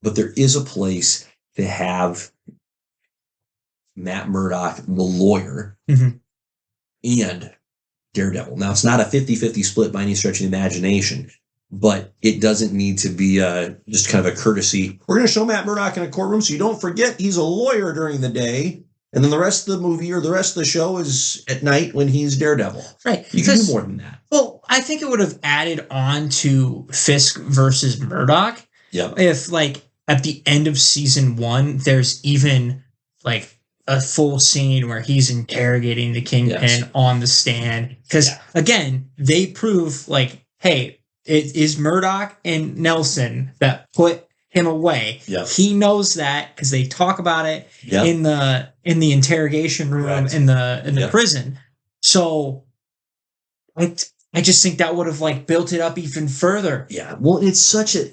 But there is a place to have Matt Murdock, the lawyer, and Daredevil. Now, it's not a 50-50 split by any stretch of the imagination, but it doesn't need to be just kind of a courtesy. We're going to show Matt Murdock in a courtroom so you don't forget he's a lawyer during the day, and then the rest of the movie or the rest of the show is at night when he's Daredevil. Right. You can do more than that. Well, I think it would have added on to Fisk versus Murdock. If, like, at the end of season 1, there's even, like, a full scene where he's interrogating the Kingpin on the stand. Because, again, they prove, like, hey, it is Murdock and Nelson that put him away. He knows that because they talk about it in the interrogation room in the prison. So I just think that would have like built it up even further. Yeah. Well, it's such a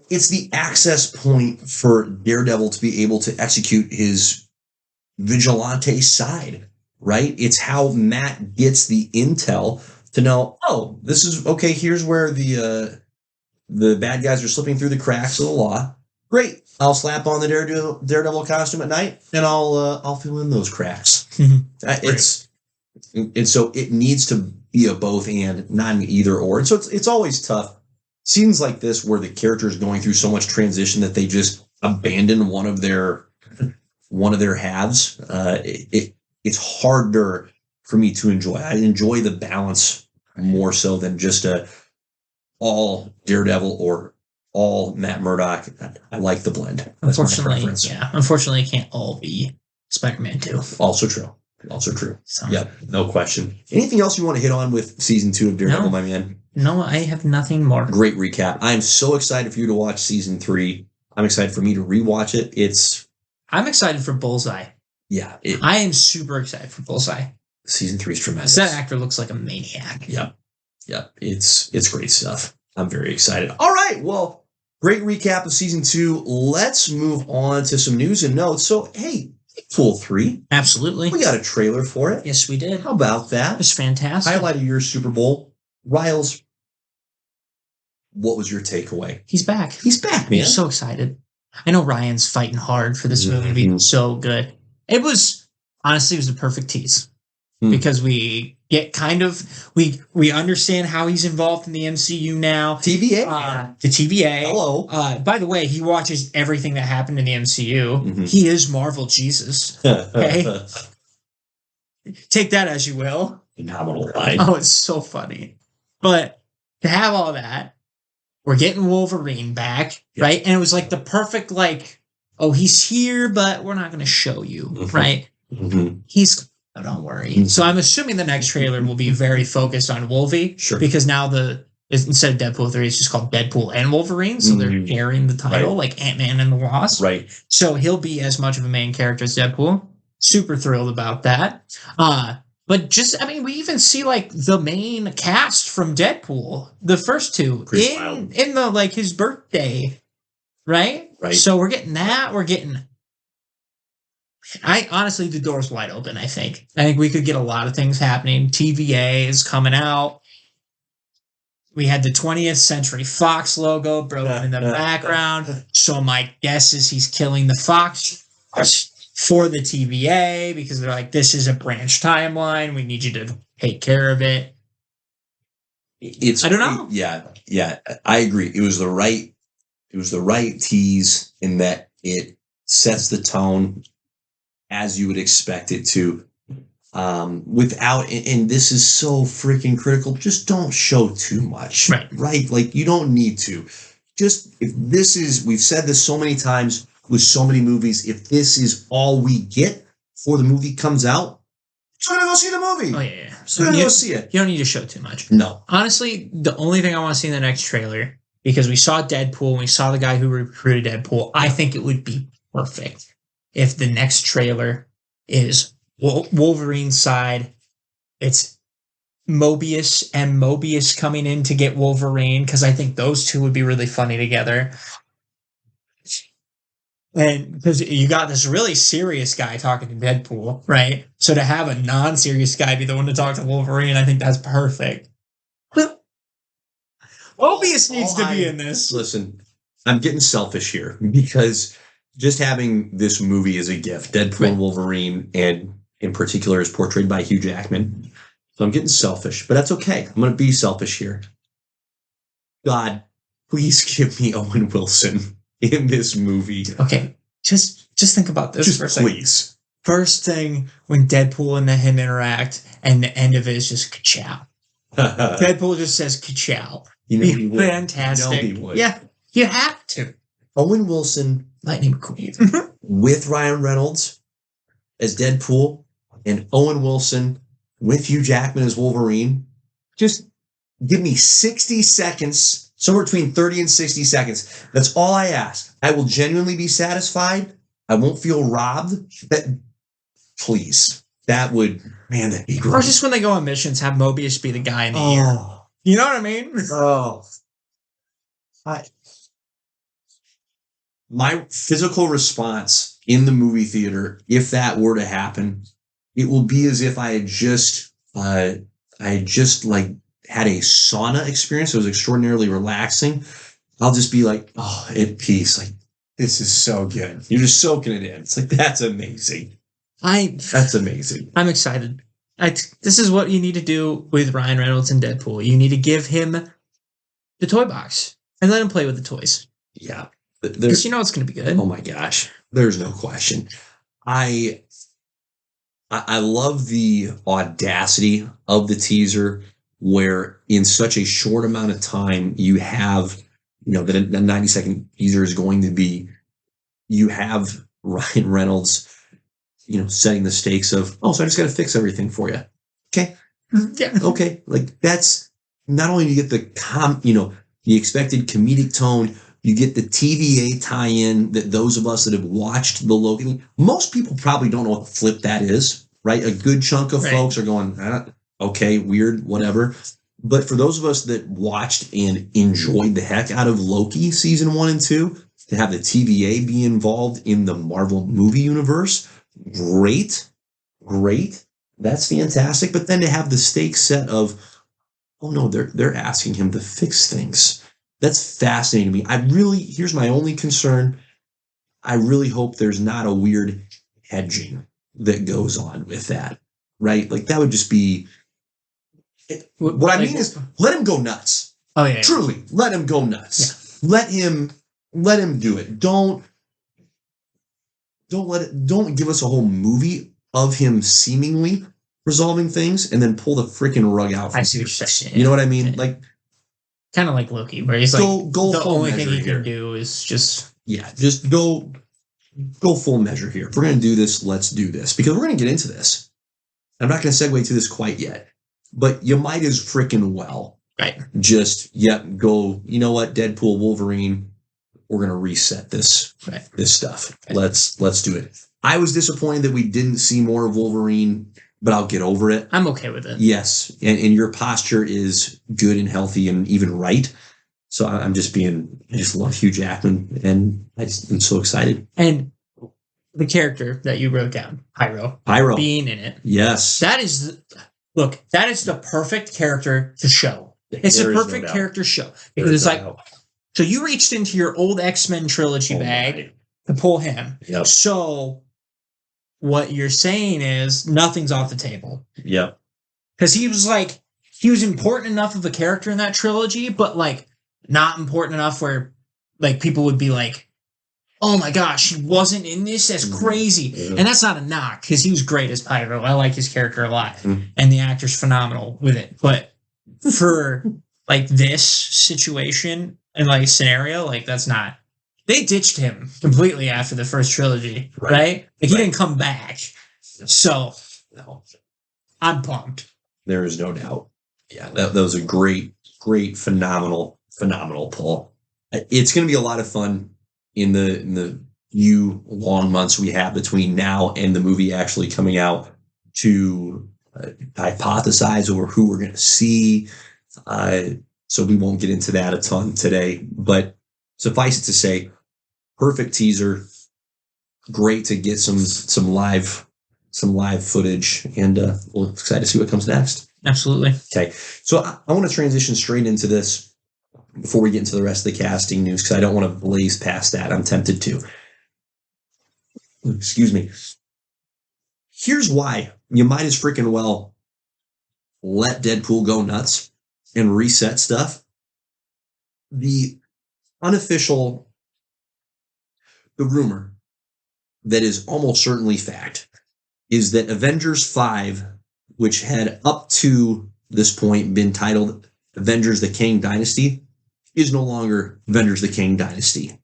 it's the access point for Daredevil to be able to execute his vigilante side, right? It's how Matt gets the intel to know, oh, this is okay. Here's where the bad guys are slipping through the cracks of the law. Great. I'll slap on the Daredevil costume at night, and I'll fill in those cracks. And so it needs to be a both and, not an either or. And so it's always tough. Scenes like this where the character is going through so much transition that they just abandon one of their halves. It's harder for me to enjoy. I enjoy the balance more so than just all Daredevil or all Matt Murdock. I like the blend. That's Unfortunately, it can't all be Spider-Man 2. Also true. So. Yep, no question. Anything else you want to hit on with season 2 of Daredevil, my man? No, I have nothing more. Great recap. I'm so excited for you to watch season 3. I'm excited for me to rewatch it. I'm excited for Bullseye. Yeah. I am super excited for Bullseye. Season 3 is tremendous. That actor looks like a maniac. Yep. It's great stuff. I'm very excited. All right. Well, great recap of season 2. Let's move on to some news and notes. So, hey, Deadpool 3. Absolutely. We got a trailer for it. Yes, we did. How about that? It was fantastic. Highlight of your Super Bowl. Riles, what was your takeaway? He's back. He's back, man. I'm so excited. I know Ryan's fighting hard for this movie to be so good. It was the perfect tease. Because we get we understand how he's involved in the MCU now. TVA. The TVA. Hello. By the way, he watches everything that happened in the MCU. He is Marvel Jesus. Okay? Take that as you will. Phenomenal line. Oh, it's so funny. But to have all that, we're getting Wolverine back, right? And it was like the perfect, like, oh, he's here, but we're not going to show you, right? He's... Oh, don't worry. So I'm assuming the next trailer will be very focused on Wolvie. Sure. Because now instead of Deadpool 3, it's just called Deadpool and Wolverine. So they're sharing the title, like Ant-Man and the Wasp. Right. So he'll be as much of a main character as Deadpool. Super thrilled about that. But we even see like the main cast from Deadpool, the first two, in the like his birthday. Right? Right. So we're getting that. Honestly, the door's wide open, I think. I think we could get a lot of things happening. TVA is coming out. we had the 20th Century Fox logo broken in the background. So my guess is he's killing the Fox for the TVA because they're like, this is a branch timeline. We need you to take care of it. I don't know. Yeah, I agree. It was the right tease in that it sets the tone as you would expect it to. Without, and this is so freaking critical, just don't show too much. Right? Like, you don't need to. Just, if this is, we've said this so many times with so many movies, if this is all we get before the movie comes out, you're gonna go see the movie. Oh, yeah. So you're gonna go see it. You don't need to show too much. No. Honestly, the only thing I want to see in the next trailer, because we saw Deadpool and we saw the guy who recruited Deadpool, I think it would be perfect if the next trailer is Wolverine's side. It's Mobius and Mobius coming in to get Wolverine, because I think those two would be really funny together. And because you got this really serious guy talking to Deadpool, right? So to have a non-serious guy be the one to talk to Wolverine, I think that's perfect. Mobius needs to be in this. Listen, I'm getting selfish here because just having this movie is a gift. Deadpool and Wolverine, and in particular, is portrayed by Hugh Jackman. So I'm getting selfish, but that's okay. I'm going to be selfish here. God, please give me Owen Wilson in this movie. Okay, just think about this for a second. Please. First thing, when Deadpool and him interact, and the end of it is just ka-chow. Deadpool just says ka-chow. You know he would. Fantastic. You know he would. Yeah, you have to. Owen Wilson, Lightning McQueen, with Ryan Reynolds as Deadpool, and Owen Wilson with Hugh Jackman as Wolverine. Just give me 60 seconds, somewhere between 30 and 60 seconds. That's all I ask. I will genuinely be satisfied. I won't feel robbed. Please. That'd be great. Or just when they go on missions, have Mobius be the guy in the ear. You know what I mean? My physical response in the movie theater, if that were to happen, it will be as if I had just had a sauna experience. It was extraordinarily relaxing. I'll just be like, at peace. Like, this is so good. You're just soaking it in. It's like, that's amazing. That's amazing. I'm excited. This is what you need to do with Ryan Reynolds and Deadpool. You need to give him the toy box and let him play with the toys. Yeah. Because you know it's going to be good. Oh my gosh. There's no question. I love the audacity of the teaser, where in such a short amount of time you have, that a 90-second teaser is going to be, you have Ryan Reynolds, setting the stakes of, so I just got to fix everything for you. Okay. Yeah. Okay. Like, that's not only do you get the expected comedic tone, you get the TVA tie-in that those of us that have watched the Logan, most people probably don't know what the flip that is, right? A good chunk of folks are going, okay, weird, whatever. But for those of us that watched and enjoyed the heck out of Loki season 1 and 2, to have the TVA be involved in the Marvel movie universe, great. That's fantastic. But then to have the stakes set of, they're asking him to fix things. That's fascinating to me. Here's my only concern. I really hope there's not a weird hedging that goes on with that, right? Like, that would just be, what I mean is, let him go nuts. Oh yeah. Truly, let him go nuts. Yeah. Let him do it. Don't give us a whole movie of him seemingly resolving things and then pull the freaking rug out. I see what you're saying. You know what I mean? Like, kind of like Loki, where he's go the only thing he here. can do is just go full measure here. If we're going to do this, let's do this, because we're going to get into this. I'm not going to segue to this quite yet, but you might as freaking well just go. You know what, Deadpool, Wolverine, we're going to reset this stuff. Right. Let's do it. I was disappointed that we didn't see more of Wolverine, but I'll get over it. I'm okay with it. Yes, and your posture is good and healthy and even right. So I just love Hugh Jackman, and I'm so excited. And the character that you wrote down, Pyro, being in it. Yes. That is the perfect character to show It's a perfect character show because it's like, so you reached into your old X-Men trilogy bag to pull him. Yep. So what you're saying is nothing's off the table. Yep. Because he was important enough of a character in that trilogy, but like not important enough where like people would be like, oh my gosh, he wasn't in this? That's crazy. Mm-hmm. And that's not a knock because he was great as Pyro. I like his character a lot. Mm-hmm. And the actor's phenomenal with it. But for like this situation and like scenario, like that's not. They ditched him completely after the first trilogy, right? Like he didn't come back. So I'm pumped. There is no doubt. Yeah, that was a great, phenomenal pull. It's going to be a lot of fun in the few long months we have between now and the movie actually coming out to hypothesize over who we're going to see. So we won't get into that a ton today, but suffice it to say, perfect teaser. Great to get some live footage, and we're excited to see what comes next. Absolutely. Okay, so I want to transition straight into this before we get into the rest of the casting news because I don't want to blaze past that. I'm tempted to. Excuse me. Here's why you might as freaking well let Deadpool go nuts and reset stuff. The rumor that is almost certainly fact is that Avengers 5, which had up to this point been titled Avengers the Kang Dynasty, is no longer Avengers the Kang Dynasty.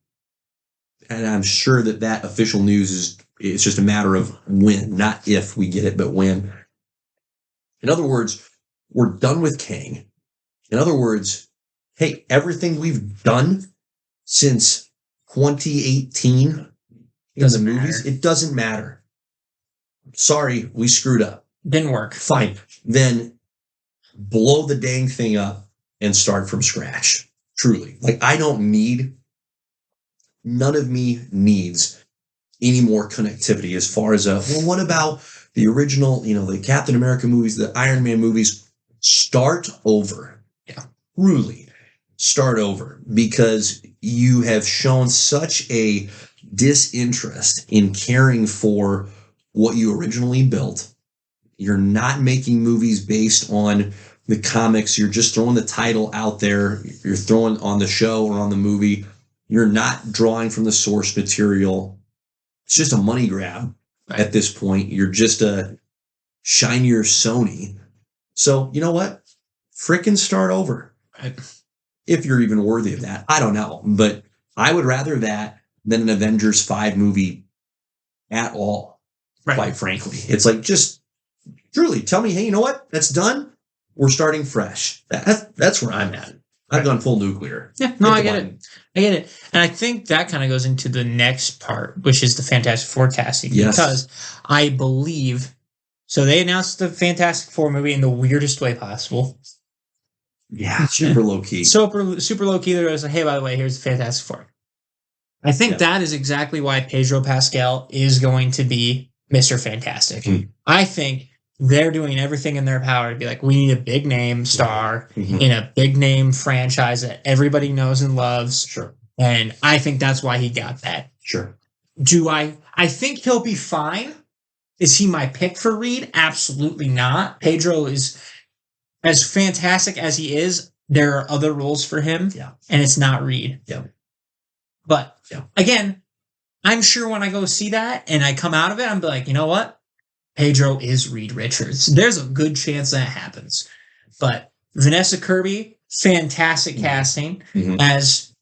And I'm sure that official news it's just a matter of when, not if we get it, but when. In other words, we're done with Kang. In other words, hey, everything we've done since 2018 in the movies, it doesn't matter. Sorry, we screwed up. Didn't work. Fine. Then blow the dang thing up and start from scratch. Truly. Like, none of me needs any more connectivity as far as what about the original, the Captain America movies, the Iron Man movies? Start over. Yeah. Truly. Start over, because you have shown such a disinterest in caring for what you originally built. You're not making movies based on the comics. You're just throwing the title out there. You're throwing on the show or on the movie. You're not drawing from the source material. It's just a money grab at this point. You're just a shinier Sony. So, you know what? Frickin' start over. If you're even worthy of that. I don't know. But I would rather that than an Avengers 5 movie at all, quite frankly. It's like, just truly tell me, hey, you know what? That's done. We're starting fresh. That's where I'm at. I've gone full nuclear. Yeah, no, I get it. And I think that kind of goes into the next part, which is the Fantastic Four casting. Yes. Because I believe, so they announced the Fantastic Four movie in the weirdest way possible. Yeah, super low key. Super low key. There was like, hey, by the way, here's the Fantastic Four. I think that is exactly why Pedro Pascal is going to be Mr. Fantastic. Mm. I think they're doing everything in their power to be like, we need a big name star in a big name franchise that everybody knows and loves. Sure. And I think that's why he got that. Sure. I think he'll be fine. Is he my pick for Reed? Absolutely not. Pedro is as fantastic as he is. There are other roles for him. Yeah. And it's not Reed. Yeah. But again, I'm sure when I go see that and I come out of it, I'm like, you know what? Pedro is Reed Richards. There's a good chance that happens. But Vanessa Kirby, fantastic casting as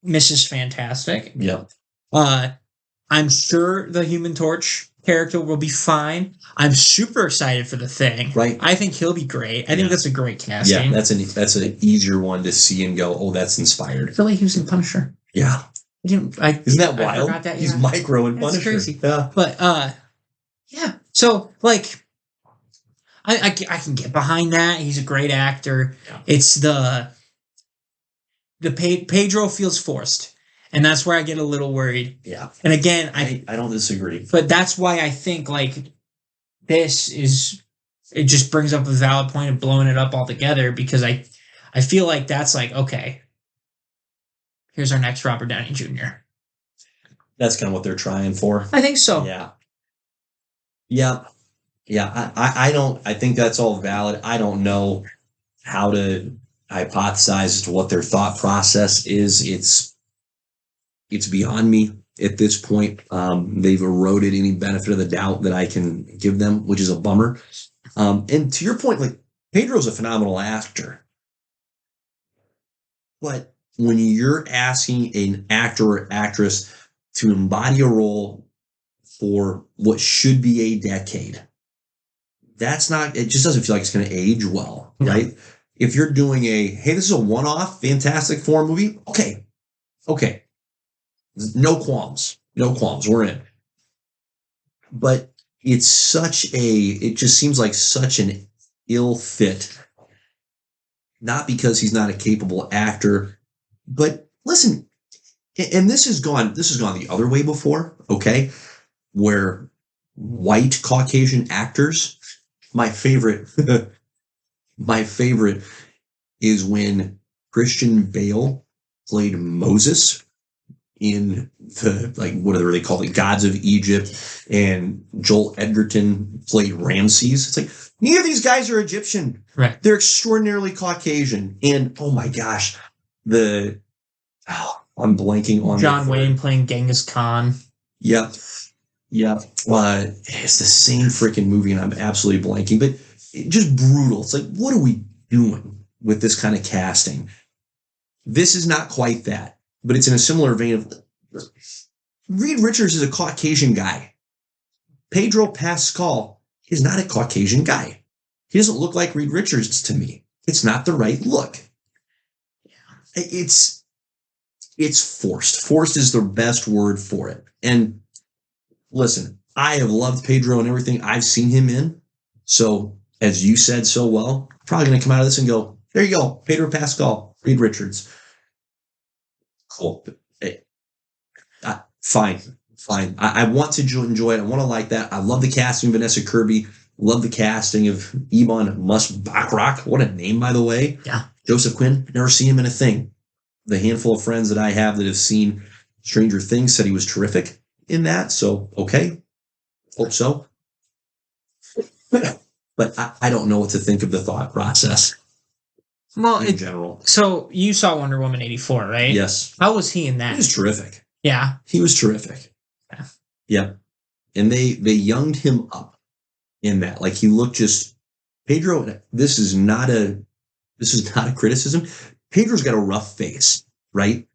Mrs. Fantastic. Yeah. I'm sure the Human Torch character will be fine. I'm super excited for the Thing. Right. I think he'll be great. I think that's a great casting. Yeah, that's an easier one to see and go, oh, that's inspired. I feel like he was in Punisher. Yeah. Isn't that wild? I forgot that, He's Micro in Punisher. Crazy. Yeah. But yeah. So like I can get behind that. He's a great actor. Yeah. It's the Pedro feels forced. And that's where I get a little worried. Yeah. And again, I don't disagree. But that's why I think like it just brings up a valid point of blowing it up altogether, because I I feel like that's like, okay, here's our next Robert Downey Jr. That's kind of what they're trying for. I think so. Yeah. Yeah. Yeah. I think that's all valid. I don't know how to hypothesize as to what their thought process is. It's beyond me at this point. They've eroded any benefit of the doubt that I can give them, which is a bummer. And to your point, like, Pedro's a phenomenal actor. But when you're asking an actor or actress to embody a role for what should be a decade, it just doesn't feel like it's going to age well, right? If you're doing hey, this is a one-off Fantastic Four movie, okay. No qualms, we're in. But it just seems like such an ill fit, not because he's not a capable actor, but listen, and this has gone the other way before, okay, where white Caucasian actors, my favorite is when Christian Bale played Moses in the, like, whatever they call it, Gods of Egypt, and Joel Edgerton played Ramses. It's like, neither of these guys are Egyptian. Right. They're extraordinarily Caucasian. And oh my gosh, I'm blanking on John Wayne playing Genghis Khan. Yep. It's the same freaking movie, and I'm absolutely blanking, but just brutal. It's like, what are we doing with this kind of casting? This is not quite that, but it's in a similar vein of Reed Richards is a Caucasian guy. Pedro Pascal is not a Caucasian guy. He doesn't look like Reed Richards to me. It's not the right look. It's forced. Forced is the best word for it. And listen, I have loved Pedro and everything I've seen him in. So, as you said so well, I'm probably going to come out of this and go, there you go, Pedro Pascal, Reed Richards. Cool. Fine. I want to enjoy it. I want to like that. I love the casting of Vanessa Kirby. Love the casting of Eban Mush-Bachrach. What a name, by the way. Yeah. Joseph Quinn. Never seen him in a thing. The handful of friends that I have that have seen Stranger Things said he was terrific in that. So, okay. Hope so. But I don't know what to think of the thought process. Well, in general. So you saw Wonder Woman 84, right? Yes. How was he in that? He was terrific. Yeah. He was terrific. Yeah. And they younged him up in that. Like, he looked just Pedro. This is not a criticism. Pedro's got a rough face, right?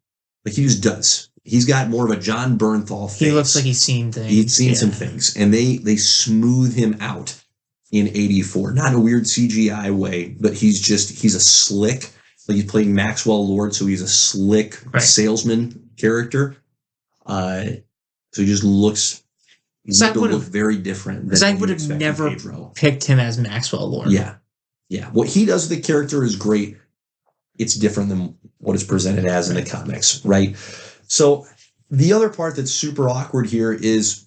Like, he just does. He's got more of a John Bernthal face. He looks like he's seen things. He's seen some things, and they smooth him out in 84. Not in a weird CGI way, but he's a slick. Like, he's playing Maxwell Lord, so he's a slick salesman character. So he just looks. He's going to look very different. Because I would have never picked him as Maxwell Lord. Yeah. What he does with the character is great. It's different than what is presented as in the comics, right? So the other part that's super awkward here is,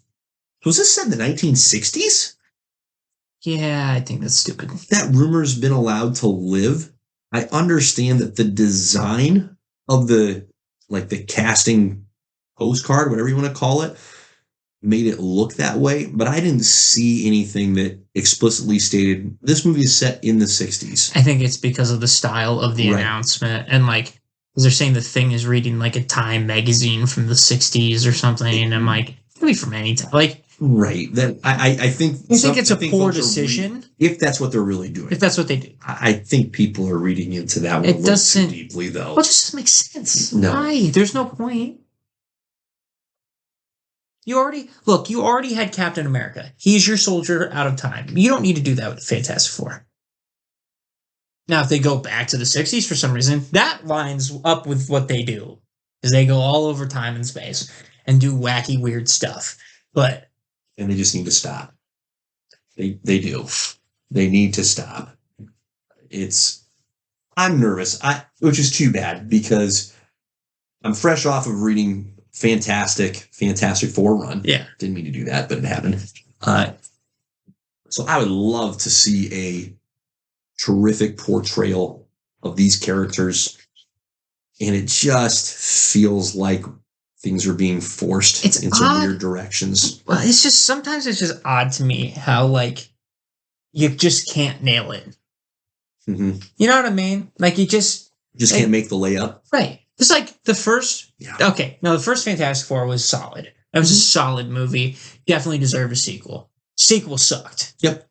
was this set in the 1960s? Yeah, I think that's stupid. That rumor's been allowed to live. I understand that the design of the casting postcard, whatever you want to call it, made it look that way, but I didn't see anything that explicitly stated this movie is set in the 60s. I think it's because of the style of the announcement, and because they're saying the thing is reading like a Time magazine from the 60s or something, and I'm like, it could be from any time. Right. That I think it's a poor decision. If that's what they're really doing. If that's what they do. I think people are reading into that one a little too deeply, though. Well, it just doesn't make sense. No. Why? There's no point. You already had Captain America. He's your soldier out of time. You don't need to do that with Fantastic Four. Now, if they go back to the 60s for some reason, that lines up with what they do. Because they go all over time and space and do wacky, weird stuff. And they just need to stop. They do. They need to stop. I'm nervous, which is too bad, because I'm fresh off of reading Fantastic Four run. Yeah. Didn't mean to do that, but it happened. So I would love to see a terrific portrayal of these characters, and it just feels like things are being forced in some weird directions. Well, it's just sometimes it's just odd to me how like you just can't nail it. Mm-hmm. You know what I mean? Like you just like, can't make the layup. Right. It's like the first. Yeah. Okay. No, the first Fantastic Four was solid. It was a solid movie. Definitely deserved a sequel. Sequel sucked. Yep.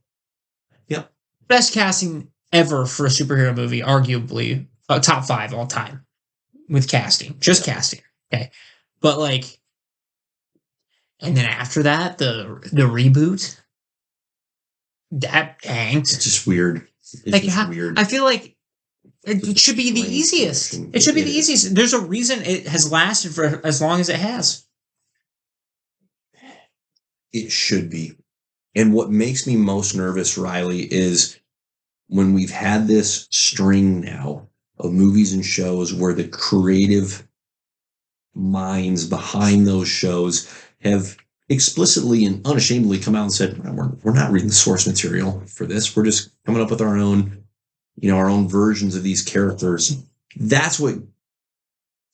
Best casting ever for a superhero movie, arguably top 5 all time with casting, just casting. Okay, but like, and then after that, the reboot that tanked. It's just weird. It's just weird. I feel like it should be the easiest. It should be the easiest. There's a reason it has lasted for as long as it has. It should be. And what makes me most nervous, Riley, is when we've had this string now of movies and shows where the creative minds behind those shows have explicitly and unashamedly come out and said, we're not reading the source material for this. We're just coming up with our own, our own versions of these characters. That's what,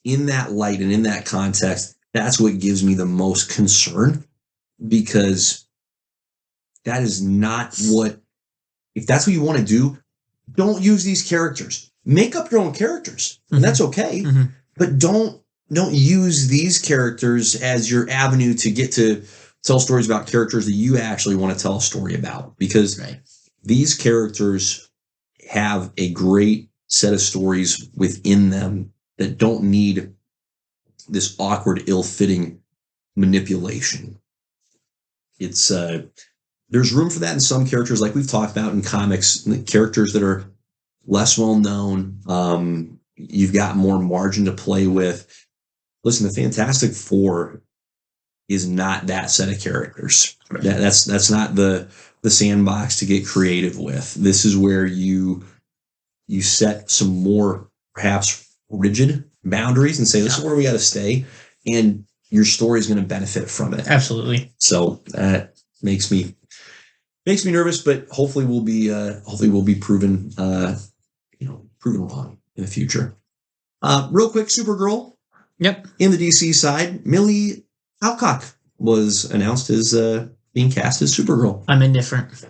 in that light and in that context, that's what gives me the most concern, because that is not what, if that's what you want to do, don't use these characters. Make up your own characters, and that's okay. Mm-hmm. But don't use these characters as your avenue to get to tell stories about characters that you actually want to tell a story about, because these characters have a great set of stories within them that don't need this awkward, ill-fitting manipulation. It's there's room for that in some characters, like we've talked about in comics, characters that are less well known. You've got more margin to play with. Listen, the Fantastic Four is not that set of characters. Right. That's not the sandbox to get creative with. This is where you set some more perhaps rigid boundaries and say, this is where we got to stay, and your story is going to benefit from it. Absolutely. So that makes me nervous, but hopefully we'll be proven proven wrong in the future. Real quick, Supergirl. Yep. In the DC side, Millie Alcock was announced as being cast as Supergirl. I'm indifferent.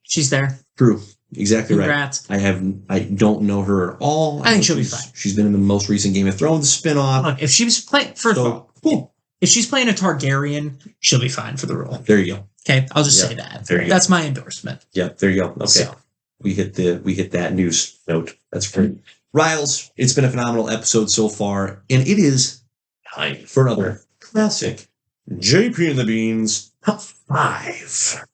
She's there. True. Exactly. Congrats. Right. I don't know her at all. I think she'll be fine. She's been in the most recent Game of Thrones spinoff. Look, if she was playing, first of all, cool. If she's playing a Targaryen, she'll be fine for the role. There you go. Okay, I'll just say that. That's my endorsement. Yeah, there you go. Okay. So. We hit that news note. That's great. Riles, it's been a phenomenal episode so far, and it is time for another classic JP and the Beans Top 5.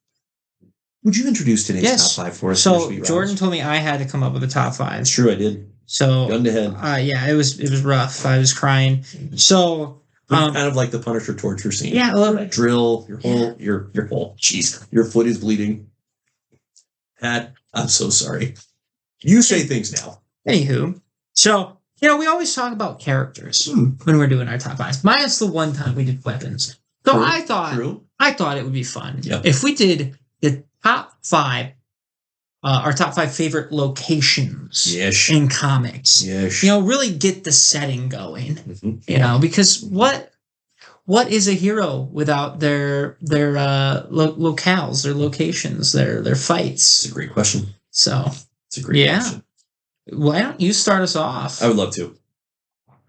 Would you introduce today's Top 5 for us? So Jordan told me I had to come up with a Top 5. It's true, I did. So gun to head. Yeah, it was rough. I was crying. So kind of like the Punisher torture scene. Yeah, a little bit. Drill your whole jeez, your foot is bleeding. Pat, I'm so sorry. You say things now. Anywho, so we always talk about characters when we're doing our top 5s. Minus the one time we did weapons. So True. I thought it would be fun if we did the top 5, our top 5 favorite locations in comics. Yes. Really get the setting going. Mm-hmm. Because what is a hero without their locales, their locations, their fights? It's a great question. So it's a great question. Why don't you start us off? I would love to.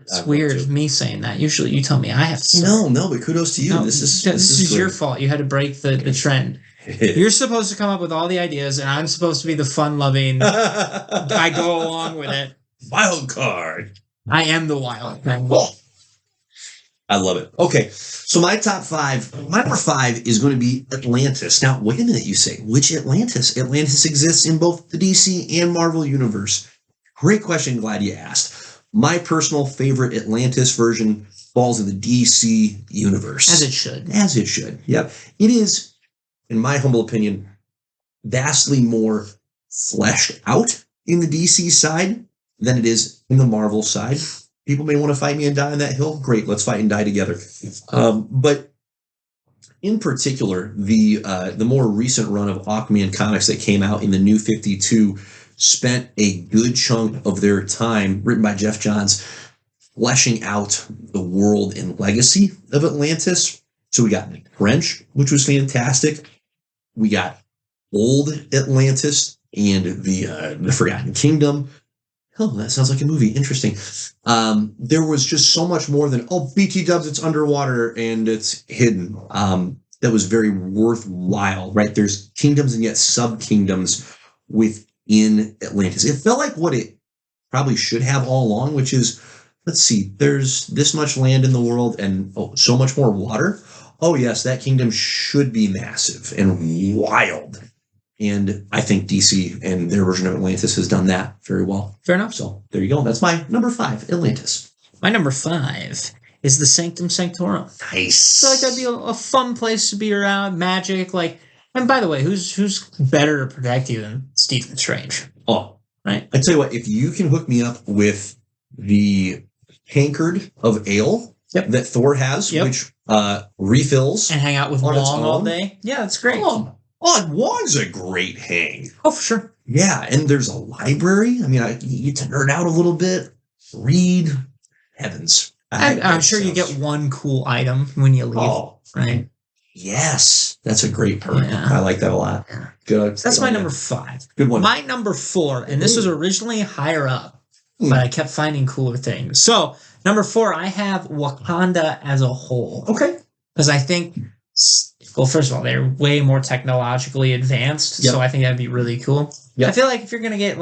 It's weird me saying that. Usually you tell me I have to start. No, but kudos to you. No, this is your fault. You had to break the trend. You're supposed to come up with all the ideas, and I'm supposed to be the fun-loving. I go along with it. Wild card. I am the wild card. I love it. Okay, so my top 5, my number 5 is going to be Atlantis. Now, wait a minute, you say. Which Atlantis? Atlantis exists in both the DC and Marvel universe. Great question. Glad you asked. My personal favorite Atlantis version falls in the DC universe. As it should. As it should. Yep. It is, in my humble opinion, vastly more fleshed out in the DC side than it is in the Marvel side. People may want to fight me and die on that hill. Great, let's fight and die together. But in particular, the more recent run of Aquaman comics that came out in the New 52 spent a good chunk of their time, written by Jeff Johns, fleshing out the world and legacy of Atlantis. So we got the Trench, which was fantastic. We got Old Atlantis and the Forgotten Kingdom. Oh, that sounds like a movie. Interesting. There was just so much more than, BT dubs, it's underwater and it's hidden. That was very worthwhile, right? There's kingdoms and yet sub-kingdoms within Atlantis. It felt like what it probably should have all along, which is, let's see, there's this much land in the world and so much more water. Oh, yes, that kingdom should be massive and wild. And I think DC and their version of Atlantis has done that very well. Fair enough. So there you go. That's my number 5, Atlantis. My number 5 is the Sanctum Sanctorum. Nice. I feel like that'd be a fun place to be around. Magic, and by the way, who's better to protect you than Stephen Strange? Oh, right. I tell you what, if you can hook me up with the tankard of ale that Thor has, which refills, and hang out with Wong all day, that's great. Wong's a great hang. Oh, for sure. Yeah, and there's a library. I mean, you get to nerd out a little bit, read. Heavens. I'm sure you get one cool item when you leave. Oh, right. Yes. That's a great perk. Yeah. I like that a lot. Yeah. Good. So that's my number 5. Good one. My number 4, and this was originally higher up, but I kept finding cooler things. So, number 4, I have Wakanda as a whole. Okay. Because I think, well, first of all, they're way more technologically advanced, so I think that'd be really cool. Yep. I feel like if you're going to get,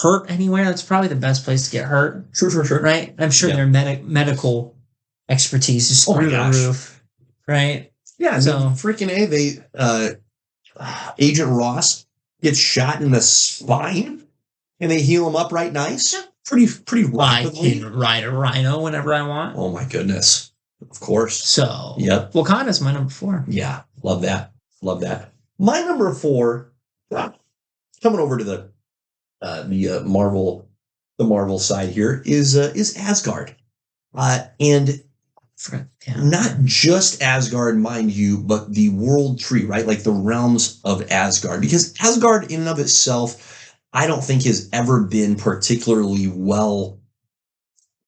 hurt anywhere, that's probably the best place to get hurt. Sure. Right? I'm sure their medical expertise is through the roof. Right? Yeah, so freaking Agent Ross gets shot in the spine and they heal him up right nice. Yeah. Pretty rapidly. I can ride a rhino whenever I want. Oh my goodness. Of course. So Wakanda's my number 4. Yeah. Love that. My number 4, coming over to the Marvel side here is Asgard, and not just Asgard, mind you, but the world tree, right? Like the realms of Asgard, because Asgard in and of itself, I don't think has ever been particularly well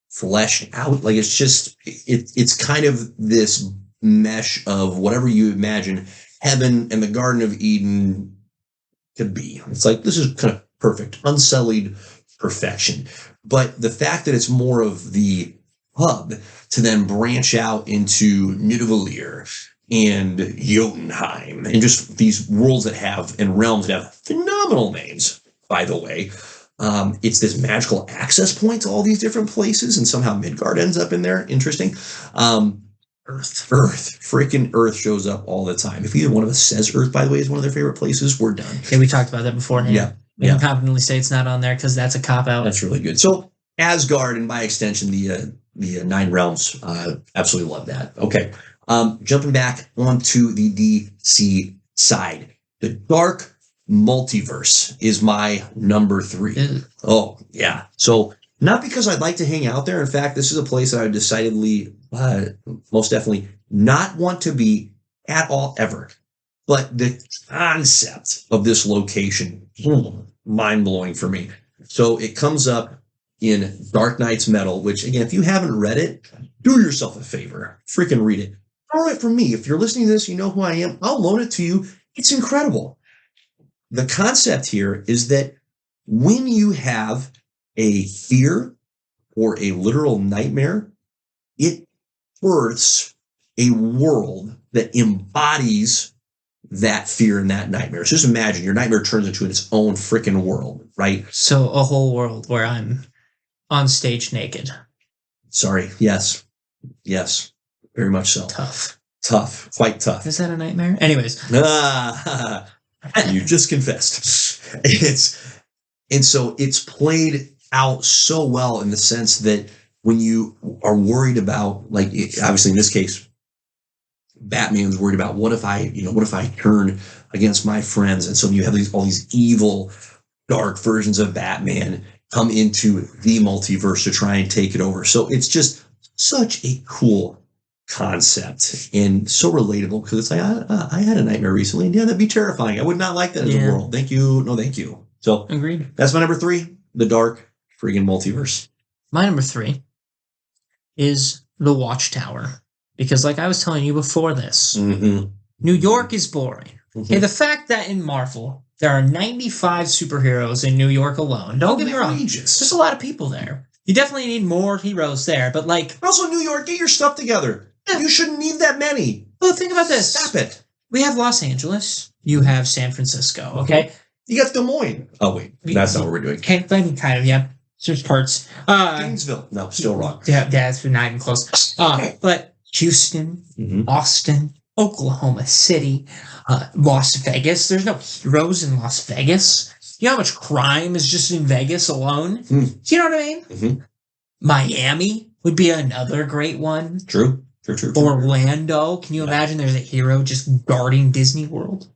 fleshed out. Like it's kind of this mesh of whatever you imagine heaven and the Garden of Eden could be. It's like, this is kind of perfect, unsullied perfection. But the fact that it's more of the hub to then branch out into Nidavellir and Jotunheim and just these worlds that have and realms that have phenomenal names, by the way. It's this magical access point to all these different places, and somehow Midgard ends up in there. Interesting. Earth. Freaking Earth shows up all the time. If either one of us says Earth, by the way, is one of their favorite places, we're done. Yeah, we talked about that beforehand. Yeah. We can confidently say it's not on there because that's a cop-out. That's really good. So Asgard, and by extension, the 9 realms, absolutely love that. Okay. Jumping back onto the DC side. The Dark Multiverse is my number 3. Oh, yeah. So not because I'd like to hang out there. In fact, this is a place that I would decidedly, most definitely not want to be at all ever. But the concept of this location, mind-blowing for me. So it comes up in Dark Knight's Metal, which, again, if you haven't read it, do yourself a favor. Freaking read it. Borrow it from me. If you're listening to this, you know who I am. I'll loan it to you. It's incredible. The concept here is that when you have a fear or a literal nightmare, it births a world that embodies that fear and that nightmare. So just imagine your nightmare turns into its own freaking world, right? So a whole world where I'm on stage naked. Sorry. Yes. Very much so. Tough. Quite tough. Is that a nightmare? Anyways. You just confessed. So it's played out so well in the sense that when you are worried about, obviously in this case, Batman's worried about what if I turn against my friends, and so you have all these evil, dark versions of Batman come into the multiverse to try and take it over. So it's just such a cool concept and so relatable because it's like, I had a nightmare recently, and yeah, that'd be terrifying. I would not like that as a world. Thank you. No, thank you. So, agreed. That's my number 3, the dark friggin' multiverse. My number 3 is the Watchtower. Because like I was telling you before this, New York is boring. Mm-hmm. And the fact that in Marvel, there are 95 superheroes in New York alone. Don't get me wrong. There's a lot of people there. You definitely need more heroes there, but like... Also, New York, get your stuff together. Yeah. You shouldn't need that many. Well, think about this. Stop it. We have Los Angeles. You have San Francisco, okay? You got Des Moines. Oh, wait. That's not what we're doing. Okay, kind of, yeah. There's parts. Gainesville. No, still wrong. Yeah, it's not even close. But Houston, Austin, Oklahoma City, Las Vegas. There's no heroes in Las Vegas. You know how much crime is just in Vegas alone? Do you know what I mean? Mm-hmm. Miami would be another great one. True. Orlando. Can you imagine there's a hero just guarding Disney World?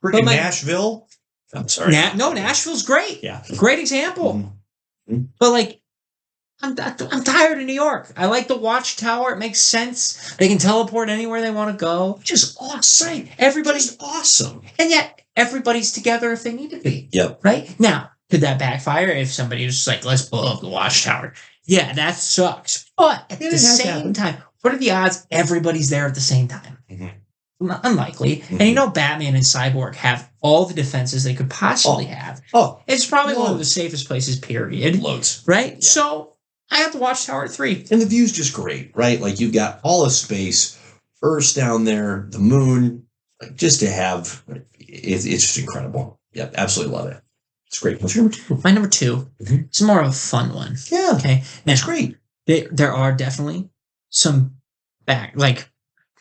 Freaking Nashville. I'm sorry. Nashville's great. Yeah. Great example. Mm-hmm. But like, I'm tired of New York. I like the Watchtower. It makes sense. They can teleport anywhere they want to go. Just awesome. Right. Everybody's awesome. And yet, everybody's together if they need to be. Yep. Right? Now, could that backfire if somebody was like, let's blow up the Watchtower? Yeah, that sucks. But at the same time, what are the odds everybody's there at the same time? Mm-hmm. Unlikely. Mm-hmm. And you know, Batman and Cyborg have all the defenses they could possibly have. It's probably one of the safest places, period. Loads. Right? Yeah. So, I have the Watchtower at 3. And the view's just great, right? Like, you've got all of space, Earth's down there, the moon, like, just to have, it's just incredible. Yep, absolutely love it. It's great. What's your number 2? My number 2 is more of a fun one. Yeah. Okay. That's great. There are definitely some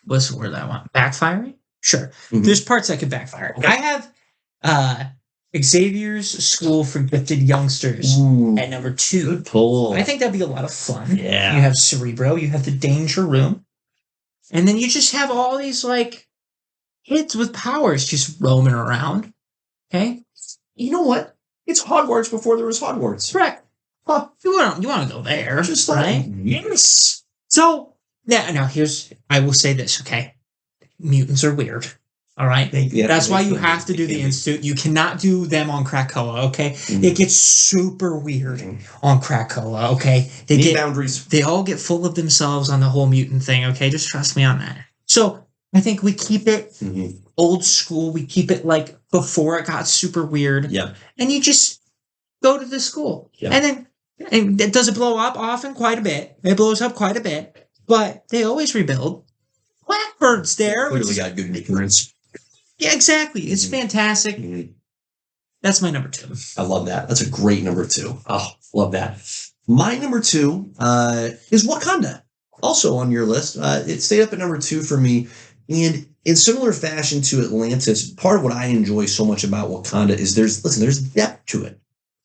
what's the word that I want? Backfiring? Sure. Mm-hmm. There's parts that could backfire. Okay. I have Xavier's School for Gifted Youngsters at number 2. Good pull. I think that'd be a lot of fun. Yeah. You have Cerebro, you have the Danger Room, and then you just have all these like kids with powers just roaming around. Okay? You know what? It's Hogwarts before there was Hogwarts. Correct. Well, you want to go there, just right? Yes. So now I will say this, okay? Mutants are weird. All right. That's why you have to do the Institute. You cannot do them on Krakoa. Okay. Mm-hmm. It gets super weird on Krakoa. Okay. They get boundaries. They all get full of themselves on the whole mutant thing. Okay. Just trust me on that. So I think we keep it old school. We keep it like before it got super weird. Yeah. And you just go to the school. Yeah. And does it blow up often? Quite a bit. It blows up quite a bit. But they always rebuild. Blackbird's there. Clearly got good insurance. Yeah, exactly. It's fantastic. That's my number 2. I love that. That's a great number 2. Oh, love that. My number 2 is Wakanda. Also on your list. It stayed up at number 2 for me. And in similar fashion to Atlantis, part of what I enjoy so much about Wakanda is there's depth to it,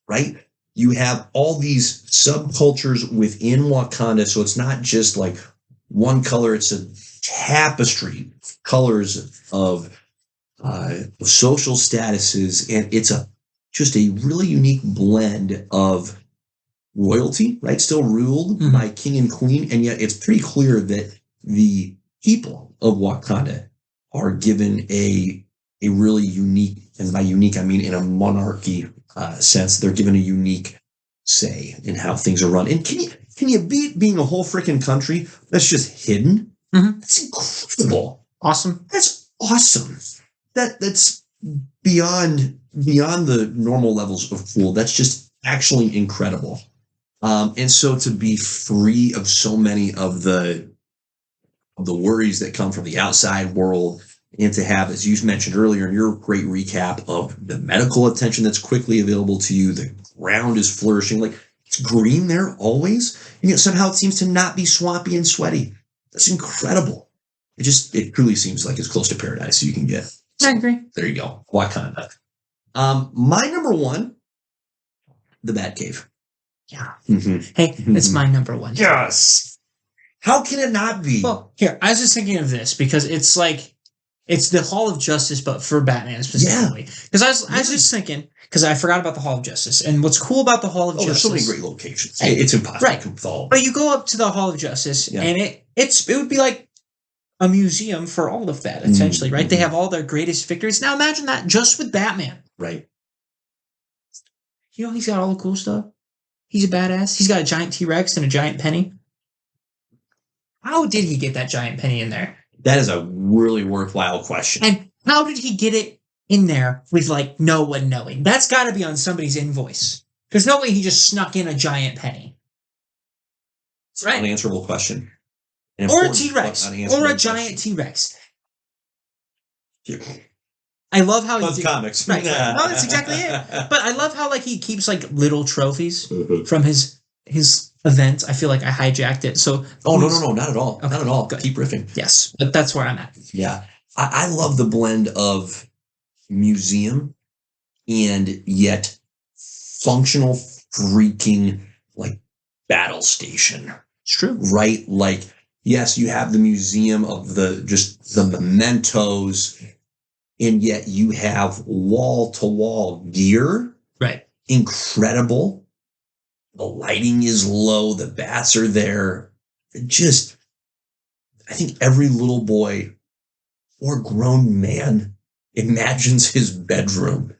right? You have all these subcultures within Wakanda, so it's not just like one color. It's a tapestry of colors of social statuses, and it's just a really unique blend of royalty, right? Still ruled by king and queen, and yet it's pretty clear that the people of Wakanda are given a really unique, and by unique I mean in a monarchy sense, they're given a unique say in how things are run. And can you beat being a whole freaking country that's just hidden? Mm-hmm. That's incredible. Awesome. That's awesome. That's beyond the normal levels of cool. That's just actually incredible. And so to be free of so many of the worries that come from the outside world, and to have, as you mentioned earlier in your great recap, of the medical attention that's quickly available to you, the ground is flourishing, like it's green there always, and yet somehow it seems to not be swampy and sweaty. That's incredible. It truly seems like as close to paradise as you can get. So, I agree. There you go. Wakanda. My number 1, the Batcave. Yeah. Mm-hmm. Hey, that's my number 1. Yes. How can it not be? Well, here, I was just thinking of this because it's like It's the Hall of Justice, but for Batman specifically. Because I was just thinking, because I forgot about the Hall of Justice. And what's cool about the Hall of Justice... there's so many great locations. It's impossible to keep all. But you go up to the Hall of Justice, and it would be like a museum for all of that, essentially, right? They have all their greatest victories. Now imagine that just with Batman. Right. You know, he's got all the cool stuff. He's a badass. He's got a giant T-Rex and a giant penny. How did he get that giant penny in there? That is a really worthwhile question. And how did he get it in there with, like, no one knowing? That's got to be on somebody's invoice. There's no way he just snuck in a giant penny. Right? An unanswerable question. Or a T-Rex. Or a giant T-Rex. I love how he... comics. Right. No, that's exactly it. But I love how, like, he keeps, like, little trophies from his event. I feel like I hijacked it. So no, not at all. Okay, not at all. Good. Keep riffing. Yes, but that's where I'm at. Yeah. I love the blend of museum and yet functional freaking like battle station. It's true. Right? Like, yes, you have the museum of the mementos, and yet you have wall-to-wall gear. Right. Incredible. The lighting is low. The bats are there. I think every little boy or grown man imagines his bedroom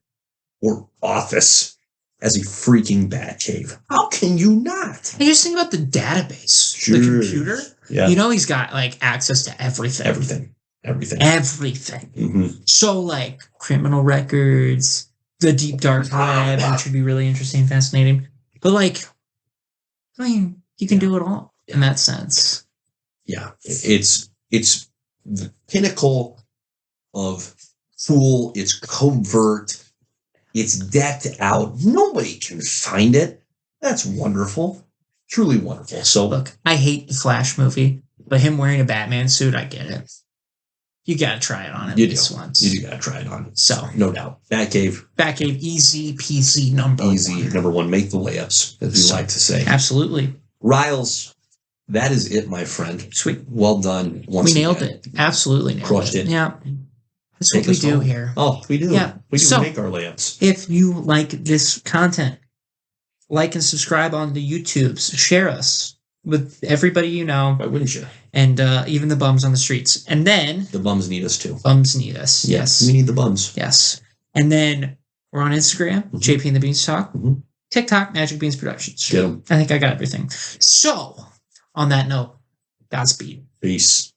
or office as a freaking bat cave. How can you not? And just think about the database, the computer. Yeah. You know, he's got like access to everything. Everything. Mm-hmm. So like criminal records, the deep dark web, which would be really interesting and fascinating. But like, I mean, you can do it all in that sense. Yeah, it's the pinnacle of cool. It's covert. It's decked out. Nobody can find it. That's wonderful. Truly wonderful. So look, I hate the Flash movie, but him wearing a Batman suit, I get it. You gotta try it on at least once. You do gotta try it on. So no doubt. Batcave, easy peasy number one. Make the layups, as we like to say. Absolutely. Riles, that is it, my friend. Sweet. Well done. We nailed it. Absolutely nailed Crushed it. Yeah. That's what we do here. Oh, we do. Yeah. We do make our layups. If you like this content, like and subscribe on the YouTubes. Share us with everybody you know. Why wouldn't you? And even the bums on the streets. And then... the bums need us too. Bums need us, yes. We need the bums. Yes. And then we're on Instagram, JP and the Beanstalk. TikTok, Magic Beans Productions. Get 'em. I think I got everything. So, on that note, Godspeed. Peace.